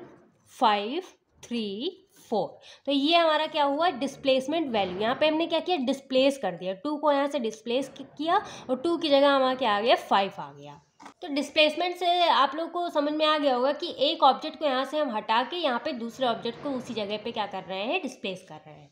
5 3 4। तो ये हमारा क्या हुआ, डिस्प्लेसमेंट वैल्यू। यहाँ पे हमने क्या किया, डिस्प्लेस कर दिया, 2 को यहाँ से डिस्प्लेस किया और 2 की जगह हमारा क्या आ गया, 5 आ गया। तो डिस्प्लेसमेंट से आप लोग को समझ में आ गया होगा कि एक ऑब्जेक्ट को यहाँ से हम हटा के यहाँ पे दूसरे ऑब्जेक्ट को उसी जगह पे क्या कर रहे हैं, डिस्प्लेस कर रहे हैं।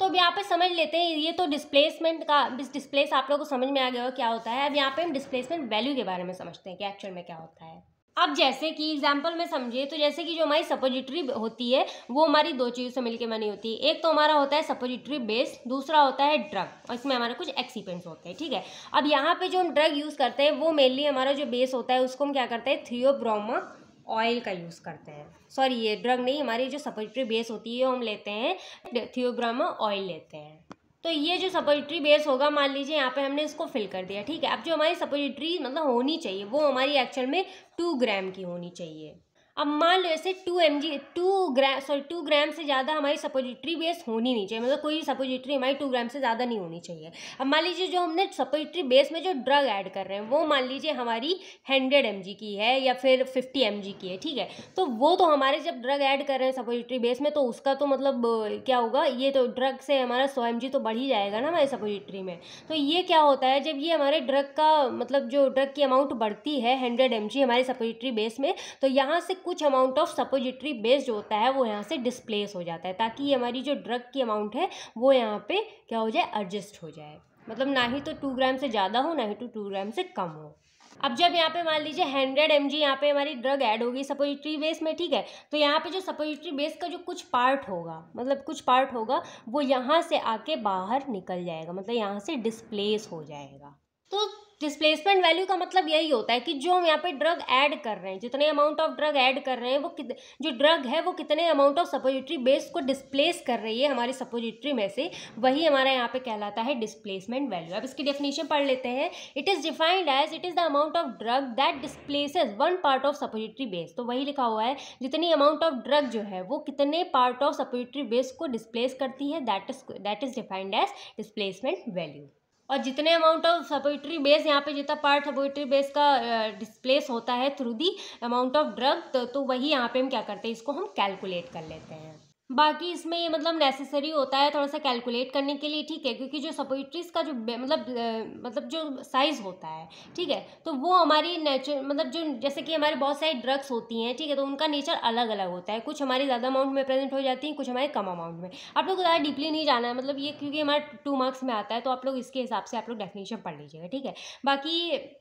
तो अब यहाँ पे समझ लेते हैं, ये तो डिस्प्लेसमेंट का डिस्प्लेस आप लोगों को समझ में आ गया होगा क्या होता है। अब यहाँ पे हम डिस्प्लेसमेंट वैल्यू के बारे में समझते हैं कि एक्चुअल में क्या होता है। अब जैसे कि एग्जाम्पल में समझिए, तो जैसे कि जो हमारी सपोजिटरी होती है वो हमारी 2 चीज़ों से मिलकर बनी होती है। एक तो हमारा होता है सपोजिटरी बेस, दूसरा होता है ड्रग, और इसमें हमारे कुछ एक्सिपेंट्स होते हैं, ठीक है। अब यहाँ पे जो हम ड्रग यूज़ करते हैं वो मेनली हमारा जो बेस होता है उसको हम क्या करते हैं, थियोब्रोमा ऑयल का यूज़ करते हैं। सॉरी, ये ड्रग नहीं, हमारी जो सपोजिटरी बेस होती है हम लेते हैं थियोब्रोमा ऑयल लेते हैं। तो ये जो सपोजिटरी बेस होगा, मान लीजिए यहाँ पे हमने इसको फिल कर दिया, ठीक है। अब जो हमारी सपोजिटरी मतलब होनी चाहिए वो हमारी एक्चुअल में 2 ग्राम की होनी चाहिए। अब मान लो ऐसे 2 ग्राम से ज़्यादा हमारी सपोजिटरी बेस होनी नहीं चाहिए, मतलब कोई सपोजिटरी हमारी 2 ग्राम से ज़्यादा नहीं होनी चाहिए। अब मान लीजिए जो हमने सपोजिटरी बेस में जो ड्रग ऐड कर रहे हैं वो मान लीजिए हमारी 100 mg की है या फिर 50 mg की है, ठीक है। तो वो तो हमारे जब ड्रग ऐड कर रहे हैं सपोजिटरी बेस में तो उसका तो मतलब क्या होगा, ये तो ड्रग से हमारा 100 mg तो बढ़ ही जाएगा ना हमारे सपोजिटरी में। तो ये क्या होता है, जब ये हमारे ड्रग का मतलब जो ड्रग की अमाउंट बढ़ती है 100 mg हमारे सपोजिटरी बेस में, तो यहाँ से कुछ अमाउंट ऑफ सपोजिटरी बेस जो होता है वो यहाँ से डिस्प्लेस हो जाता है, ताकि ये हमारी जो ड्रग की अमाउंट है वो यहाँ पे क्या हो जाए, एडजस्ट हो जाए। मतलब ना ही तो 2 ग्राम से ज़्यादा हो, ना ही तो 2 ग्राम से कम हो। अब जब यहाँ पे मान लीजिए 100 mg यहाँ पे हमारी ड्रग ऐड होगी सपोजिटरी बेस में, ठीक है। तो यहाँ पे जो सपोजिटरी बेस का जो कुछ पार्ट होगा, मतलब कुछ पार्ट होगा वो यहाँ से आके बाहर निकल जाएगा, मतलब यहाँ से डिस्प्लेस हो जाएगा। तो डिस्प्लेसमेंट वैल्यू का मतलब यही होता है कि जो हम यहाँ पे ड्रग ऐड कर रहे हैं, जितने अमाउंट ऑफ ड्रग ऐड कर रहे हैं वो जो ड्रग है वो कितने अमाउंट ऑफ सपोजिटरी बेस को डिस्प्लेस कर रही है हमारी सपोजिटरी में से, वही हमारा यहाँ पे कहलाता है डिस्प्लेसमेंट वैल्यू। अब इसकी डेफिनेशन पढ़ लेते हैं। It is defined as it is the amount of drug that displaces 1 part of suppository base. तो वही लिखा हुआ है, जितनी अमाउंट ऑफ ड्रग जो है वो कितने पार्ट ऑफ सपोजिटरी बेस को डिस्प्लेस करती है, that is defined as displacement value. और जितने अमाउंट ऑफ सपोजिटरी बेस यहाँ पे जितना पार्ट सपोजिटरी बेस का डिस्प्लेस होता है through the amount of drug, तो वही यहाँ पे हम क्या करते हैं, इसको हम कैलकुलेट कर लेते हैं। बाकी इसमें ये मतलब नेसेसरी होता है थोड़ा सा कैलकुलेट करने के लिए, ठीक है, क्योंकि जो सपोजिटरीज का जो मतलब जो साइज़ होता है, ठीक है, तो वो हमारी नेचर मतलब जो जैसे कि हमारे बहुत सारी ड्रग्स होती हैं, ठीक है, तो उनका नेचर अलग अलग होता है। कुछ हमारी ज़्यादा अमाउंट में प्रेजेंट हो जाती हैं, कुछ हमारे कम अमाउंट में। आप लोग को ज़्यादा डीपली नहीं जाना है, मतलब ये क्योंकि हमारा 2 मार्क्स में आता है, तो आप लोग इसके हिसाब से आप लोग डेफिनेशन पढ़ लीजिएगा, ठीक है। बाकी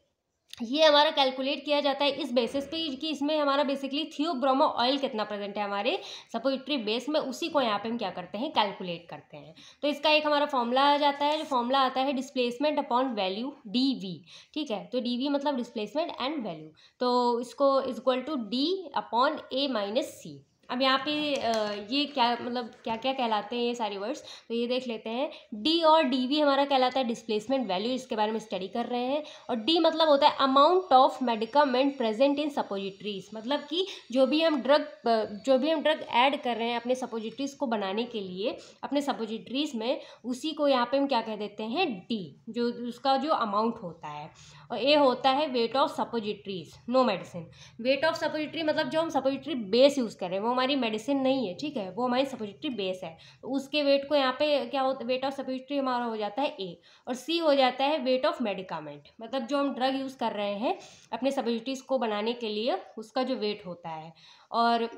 ये हमारा कैलकुलेट किया जाता है इस बेसिस पे कि इसमें हमारा बेसिकली थियोब्रोमो ऑयल कितना प्रेजेंट है हमारे सपोजिटरी बेस में, उसी को यहाँ पे हम क्या करते हैं, कैलकुलेट करते हैं। तो इसका एक हमारा फॉर्मूला आ जाता है, जो फॉर्मूला आता है डिस्प्लेसमेंट अपॉन वैल्यू DV, ठीक है। तो DV मतलब डिस्प्लेसमेंट एंड वैल्यू, तो इसको is equal to D upon A-C। अब यहाँ पे ये क्या मतलब क्या क्या कहलाते हैं ये सारे वर्ड्स, तो ये देख लेते हैं। D और DV हमारा कहलाता है डिस्प्लेसमेंट वैल्यू, इसके बारे में स्टडी कर रहे हैं। और D मतलब होता है amount of medicament present in suppositories, मतलब कि जो भी हम ड्रग ऐड कर रहे हैं अपने सपोजिटरीज को बनाने के लिए अपने सपोजिटरीज में, उसी को यहाँ पे हम क्या कह देते हैं, D, जो उसका जो अमाउंट होता है। और A होता है weight of suppositories, no medicine. Weight of suppository मतलब जो हम सपोजिटरी बेस यूज़ कर रहे हैं वो हमारी मेडिसिन नहीं है, ठीक है, वो हमारी सपोजिटरी बेस है, तो उसके वेट को यहाँ पे क्या होता है, वेट ऑफ सपोजिटरी हमारा हो जाता है A। और C हो जाता है वेट ऑफ मेडिकामेंट, मतलब जो हम ड्रग यूज़ कर रहे हैं अपने सपोजिटरीज को बनाने के लिए उसका जो वेट होता है। और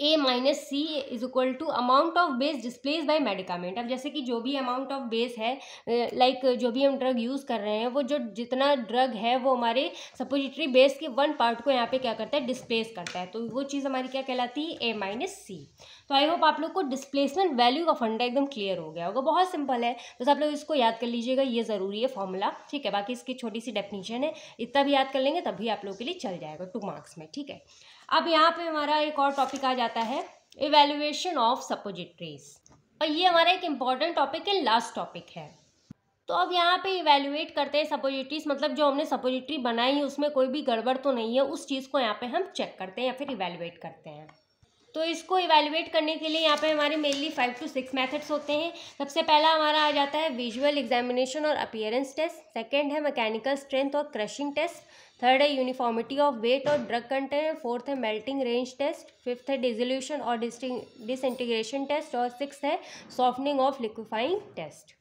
A-C is equal to amount of base displace by medicament. अब जैसे कि जो भी अमाउंट ऑफ बेस है, लाइक जो भी हम ड्रग यूज़ कर रहे हैं, वो जो जितना ड्रग है वो हमारे सपोजिटरी बेस के वन पार्ट को यहाँ पे क्या करता है, डिस्प्लेस करता है, तो वो चीज़ हमारी क्या कहलाती है, A-C। तो आई होप आप लोग को डिस्प्लेसमेंट वैल्यू का फंडा एकदम क्लियर हो गया होगा, बहुत सिंपल है, बस आप लोग इसको याद कर लीजिएगा, ये ज़रूरी है फॉर्मूला, ठीक है। बाकी इसकी छोटी सी डेफिनेशन है, इतना भी याद कर लेंगे तभी आप लोगों के लिए चल जाएगा 2 मार्क्स में, ठीक है। अब यहाँ पे हमारा एक और टॉपिक आ जाता है, इवैल्यूएशन ऑफ सपोजिटरीज, और ये हमारा एक इम्पॉर्टेंट टॉपिक है, लास्ट टॉपिक है। तो अब यहाँ पे इवैल्यूएट करते हैं सपोजिटरीज, मतलब जो हमने सपोजिटरी बनाई है उसमें कोई भी गड़बड़ तो नहीं है, उस चीज़ को यहाँ पे हम चेक करते हैं या फिर इवैल्यूएट करते हैं। तो इसको इवैल्यूएट करने के लिए यहाँ पे हमारे मेनली 5 to 6 मेथड्स होते हैं। सबसे पहला हमारा आ जाता है विजुअल एग्जामिनेशन और अपीयरेंस टेस्ट, सेकंड है मैकेनिकल स्ट्रेंथ और क्रशिंग टेस्ट, थर्ड है यूनिफॉर्मिटी ऑफ वेट और ड्रग कंटेंट, फोर्थ है मेल्टिंग रेंज टेस्ट, फिफ्थ है डिसोल्यूशन और डिसइंटीग्रेशन टेस्ट, और सिक्स्थ है सॉफ्टनिंग ऑफ लिक्विफाइंग टेस्ट।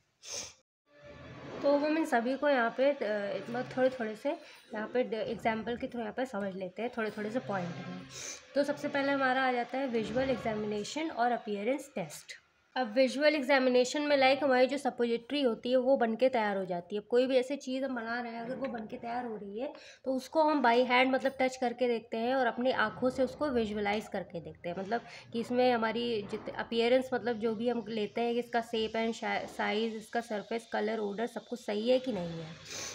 तो वो मैं सभी को यहाँ पे थोड़े थोड़े से यहाँ पे एग्जाम्पल के थ्रू यहाँ पे समझ लेते हैं, थोड़े थोड़े से पॉइंट हैं। तो सबसे पहले हमारा आ जाता है विजुअल एग्जामिनेशन और अपीयरेंस टेस्ट। अब विजुअल एग्जामिनेशन में लाइक हमारी जो सपोजिटरी होती है वो बनके तैयार हो जाती है। कोई भी ऐसी चीज़ हम बना रहे हैं अगर वो बनके तैयार हो रही है तो उसको हम बाई हैंड मतलब टच करके देखते हैं और अपनी आँखों से उसको विजुअलाइज करके देखते हैं, मतलब कि इसमें हमारी अपीयरेंस मतलब जो भी हम लेते हैं कि इसका शेप एंड साइज़, इसका सरफेस, कलर, ऑर्डर सब कुछ सही है कि नहीं है।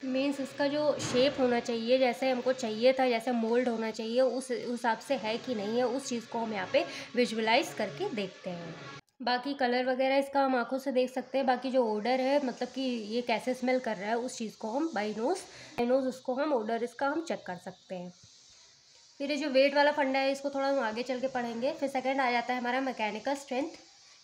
मीन्स इसका जो शेप होना चाहिए जैसे हमको चाहिए था, जैसे मोल्ड होना चाहिए उस हिसाब से है कि नहीं है, उस चीज़ को हम यहाँ पे विजुअलाइज करके देखते हैं। बाकी कलर वगैरह इसका हम आँखों से देख सकते हैं। बाकी जो ऑर्डर है मतलब कि ये कैसे स्मेल कर रहा है उस चीज़ को हम बाई नोज उसको हम ऑर्डर इसका हम चेक कर सकते हैं। फिर ये जो वेट वाला फंडा है इसको थोड़ा हम आगे चल के पढ़ेंगे। फिर सेकंड आ जाता है हमारा मैकेनिकल स्ट्रेंथ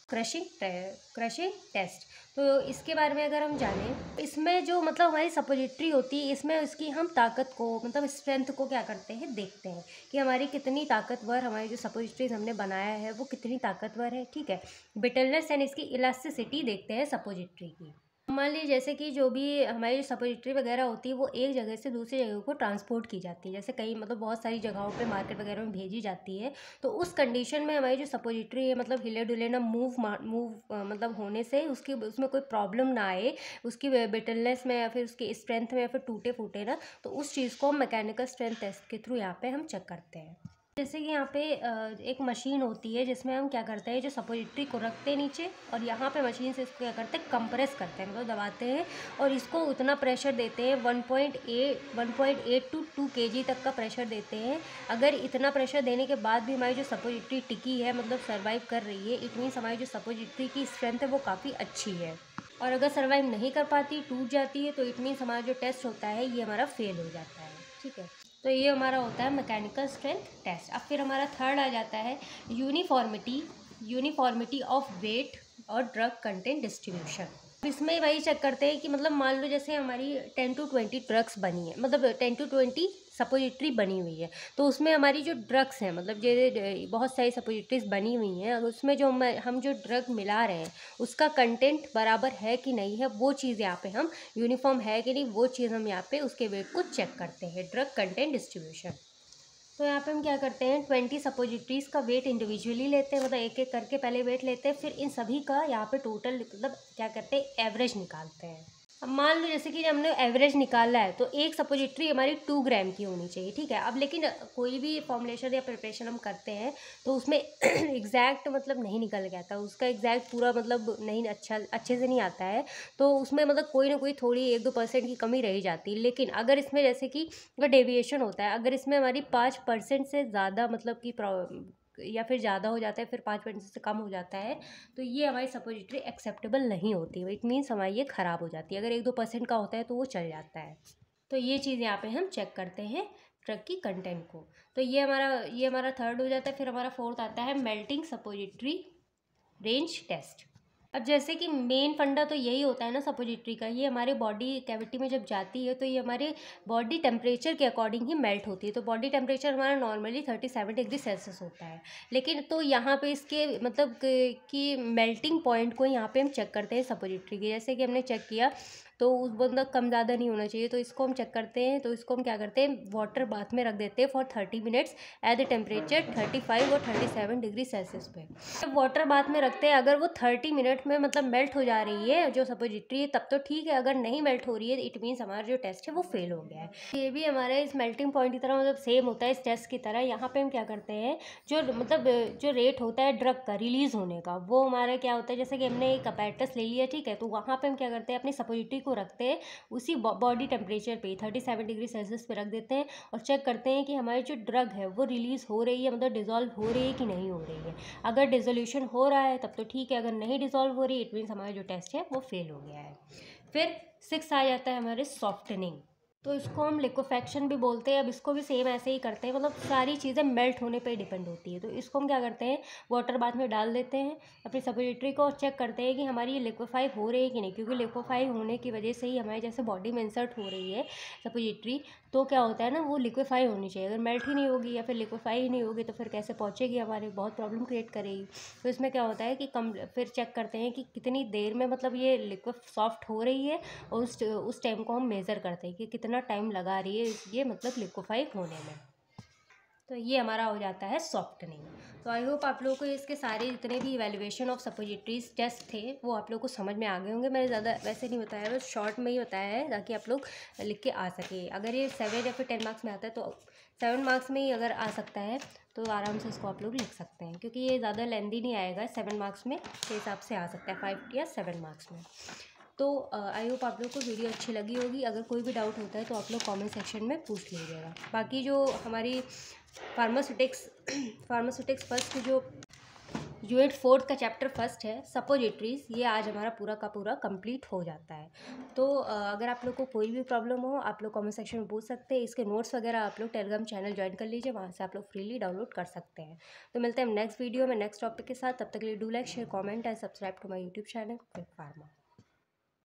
क्रशिंग टेस्ट। तो इसके बारे में अगर हम जानें, इसमें जो मतलब हमारी सपोजिटरी होती है इसमें इसकी हम ताकत को मतलब स्ट्रेंथ को क्या करते हैं, देखते हैं कि हमारी कितनी ताकतवर, हमारी जो सपोजिटरीज हमने बनाया है वो कितनी ताकतवर है, ठीक है। ब्रिटलनेस एंड इसकी इलास्टिसिटी देखते हैं सपोजिटरी की। मान लीजिए जैसे कि जो भी हमारी सपोजिटरी वगैरह होती है वो एक जगह से दूसरी जगह को ट्रांसपोर्ट की जाती है, जैसे कई मतलब बहुत सारी जगहों पे मार्केट वगैरह में भेजी जाती है। तो उस कंडीशन में हमारी जो सपोजिटरी है मतलब हिले डुले ना मूव मतलब होने से उसकी उसमें कोई प्रॉब्लम ना आए, उसकी ब्रिटलनेस में या फिर उसकी स्ट्रेंथ में या फिर टूटे फूटे ना, तो उस चीज़ को हम मैकेनिकल स्ट्रेंथ टेस्ट के थ्रू यहाँ पे हम चेक करते हैं। जैसे कि यहाँ पे एक मशीन होती है जिसमें हम क्या करते हैं, जो सपोजिटरी को रखते हैं नीचे और यहाँ पे मशीन से इसको क्या करते हैं, कंप्रेस करते हैं, मतलब दबाते हैं और इसको उतना प्रेशर देते हैं 1.8 to 2 kg तक का प्रेशर देते हैं। अगर इतना प्रेशर देने के बाद भी हमारी जो सपोजिटरी टिकी है मतलब सर्वाइव कर रही है, इट मीन्स हमारी जो सपोजिटरी की स्ट्रेंथ है वो काफ़ी अच्छी है। और अगर सर्वाइव नहीं कर पाती, टूट जाती है, तो इट मीन्स हमारा जो टेस्ट होता है ये हमारा फेल हो जाता है, ठीक है। तो ये हमारा होता है मैकेनिकल स्ट्रेंथ टेस्ट। अब फिर हमारा थर्ड आ जाता है यूनिफॉर्मिटी ऑफ वेट, और ड्रग कंटेंट डिस्ट्रीब्यूशन। इसमें वही चेक करते हैं कि मतलब मान लो जैसे हमारी 10 to 20 ड्रग्स बनी है, मतलब 10 to 20 सपोजिटरी बनी हुई है, तो उसमें हमारी जो ड्रग्स हैं, मतलब जो बहुत सारी सपोजिटरीज बनी हुई हैं, उसमें जो हम जो ड्रग मिला रहे हैं उसका कंटेंट बराबर है कि नहीं है, वो चीज़ यहाँ पे हम यूनिफॉर्म है कि नहीं, वो चीज़ हम यहाँ पे उसके वेट को चेक करते हैं, ड्रग कंटेंट डिस्ट्रीब्यूशन। तो यहाँ पे हम क्या करते हैं, 20 सपोजिटरीज़ का वेट इंडिविजुअली लेते हैं, मतलब एक एक करके पहले वेट लेते हैं, फिर इन सभी का यहाँ पे टोटल मतलब क्या करते हैं, एवरेज निकालते हैं। अब मान लो जैसे कि हमने एवरेज निकाला है, तो एक सपोजिटरी हमारी 2 ग्राम की होनी चाहिए, ठीक है। अब लेकिन कोई भी फॉर्मुलेशन या प्रिपरेशन हम करते हैं तो उसमें एग्जैक्ट मतलब नहीं निकल के आता, उसका एग्जैक्ट पूरा मतलब नहीं अच्छे से नहीं आता है, तो उसमें मतलब कोई ना कोई थोड़ी 1-2% की कमी रह जाती है। लेकिन अगर इसमें जैसे कि अगर डेविएशन होता है, अगर इसमें हमारी 5% से ज़्यादा मतलब कि या फिर ज़्यादा हो जाता है, फिर 5% से कम हो जाता है, तो ये हमारी सपोजिटरी एक्सेप्टेबल नहीं होती। इट मीन्स हमारी ये ख़राब हो जाती है। अगर 1-2% का होता है तो वो चल जाता है। तो ये चीज़ यहाँ पे हम चेक करते हैं ड्रग की कंटेंट को। तो ये हमारा थर्ड हो जाता है। फिर हमारा फोर्थ आता है मेल्टिंग सपोजिटरी रेंज टेस्ट। अब जैसे कि मेन फंडा तो यही होता है ना सपोजिटरी का, ये हमारे बॉडी कैविटी में जब जाती है तो ये हमारे बॉडी टेम्परेचर के अकॉर्डिंग ही मेल्ट होती है। तो बॉडी टेम्परेचर हमारा नॉर्मली 37 डिग्री सेल्सियस होता है, लेकिन तो यहाँ पे इसके मतलब कि मेल्टिंग पॉइंट को यहाँ पे हम चेक करते हैं सपोजिटरी की। जैसे कि हमने चेक किया तो उस मतलब कम ज़्यादा नहीं होना चाहिए, तो इसको हम चेक करते हैं। तो इसको हम क्या करते हैं, वाटर बाथ में रख देते हैं for 30 minutes at the temperature 35 और 37 डिग्री सेल्सियस पे। जब वाटर बाथ में रखते हैं, अगर वो 30 मिनट में मतलब मेल्ट हो जा रही है जो सपोजिटरी है, तब तो ठीक है। अगर नहीं मेल्ट हो रही है, इट मीन्स हमारा जो टेस्ट है वो फेल हो गया है। ये भी हमारे इस मेल्टिंग पॉइंट की तरह मतलब सेम होता है इस टेस्ट की तरह। यहाँ पे हम क्या करते हैं, जो मतलब जो रेट होता है ड्रग का रिलीज़ होने का, वो हमारा क्या होता है, जैसे कि हमने एक अपैरेटस ले लिया, ठीक है, तो वहाँ पे हम क्या करते हैं, अपनी सपोजिटरी को रखते हैं उसी बॉडी टेम्परेचर पे 37 डिग्री सेल्सियस पे रख देते हैं और चेक करते हैं कि हमारी जो ड्रग है वो रिलीज़ हो रही है, मतलब डिज़ोल्व हो रही है कि नहीं हो रही है। अगर डिज़ोल्यूशन हो रहा है तब तो ठीक है, अगर नहीं डिज़ोल्व हो रही, इट मीन्स हमारा जो टेस्ट है वो फेल हो गया है। फिर 6 आ जाता है हमारे सॉफ्टनिंग। तो इसको हम लिक्विफेक्शन भी बोलते हैं। अब इसको भी सेम ऐसे ही करते हैं, मतलब सारी चीज़ें मेल्ट होने पे डिपेंड होती है। तो इसको हम क्या करते हैं, वाटर बाथ में डाल देते हैं अपनी सपोजिटरी को और चेक करते हैं कि हमारी ये लिक्विफाई हो रही है कि नहीं, क्योंकि लिक्विफाई होने की वजह से ही हमारे जैसे बॉडी में इंसर्ट हो रही है सपोजिटरी, तो क्या होता है ना, वो लिक्विफाई होनी चाहिए। अगर मेल्ट ही नहीं होगी या फिर लिक्विफाई ही नहीं होगी तो फिर कैसे पहुँचेगी, हमारे बहुत प्रॉब्लम क्रिएट करेगी। तो इसमें क्या होता है कि फिर चेक करते हैं कि कितनी देर में मतलब ये लिक्विड सॉफ्ट हो रही है, और उस टाइम को हम मेज़र करते हैं कि कितना टाइम लगा रही है ये मतलब लिक्विफाई होने में। तो ये हमारा हो जाता है सॉफ्टनिंग। तो आई होप आप लोगों को इसके सारे जितने भी इवैल्यूएशन ऑफ सपोजिटरीज टेस्ट थे वो आप लोगों को समझ में आ गए होंगे। मैंने ज़्यादा वैसे नहीं बताया, बस शॉर्ट में ही बताया है ताकि आप लोग लिख के आ सके। अगर ये 7 या फिर 10 मार्क्स में आता है तो 7 मार्क्स में ही अगर आ सकता है तो आराम से इसको आप लोग लिख सकते हैं, क्योंकि ये ज़्यादा लेंदी नहीं आएगा। 7 मार्क्स में के हिसाब से आ सकता है, 5 या 7 मार्क्स में। तो आई होप आप लोग को वीडियो अच्छी लगी होगी। अगर कोई भी डाउट होता है तो आप लोग कमेंट सेक्शन में पूछ लीजिएगा। बाकी जो हमारी फार्मास्यूटिक्स फर्स्ट की जो यूनिट 4 का चैप्टर फर्स्ट है सपोजिटरीज, ये आज हमारा पूरा का पूरा कंप्लीट हो जाता है। तो अगर आप लोग को कोई भी प्रॉब्लम हो आप लोग कमेंट सेक्शन में पूछ सकते हैं। इसके नोट्स वगैरह आप लोग टेलीग्राम चैनल ज्वाइन कर लीजिए, वहाँ से आप लोग फ्रीली डाउनलोड कर सकते हैं। तो मिलते हैं हम नेक्स्ट वीडियो में नेक्स्ट टॉपिक के साथ। तब तक के लिए do like share comment and subscribe to my YouTube channel quick pharma.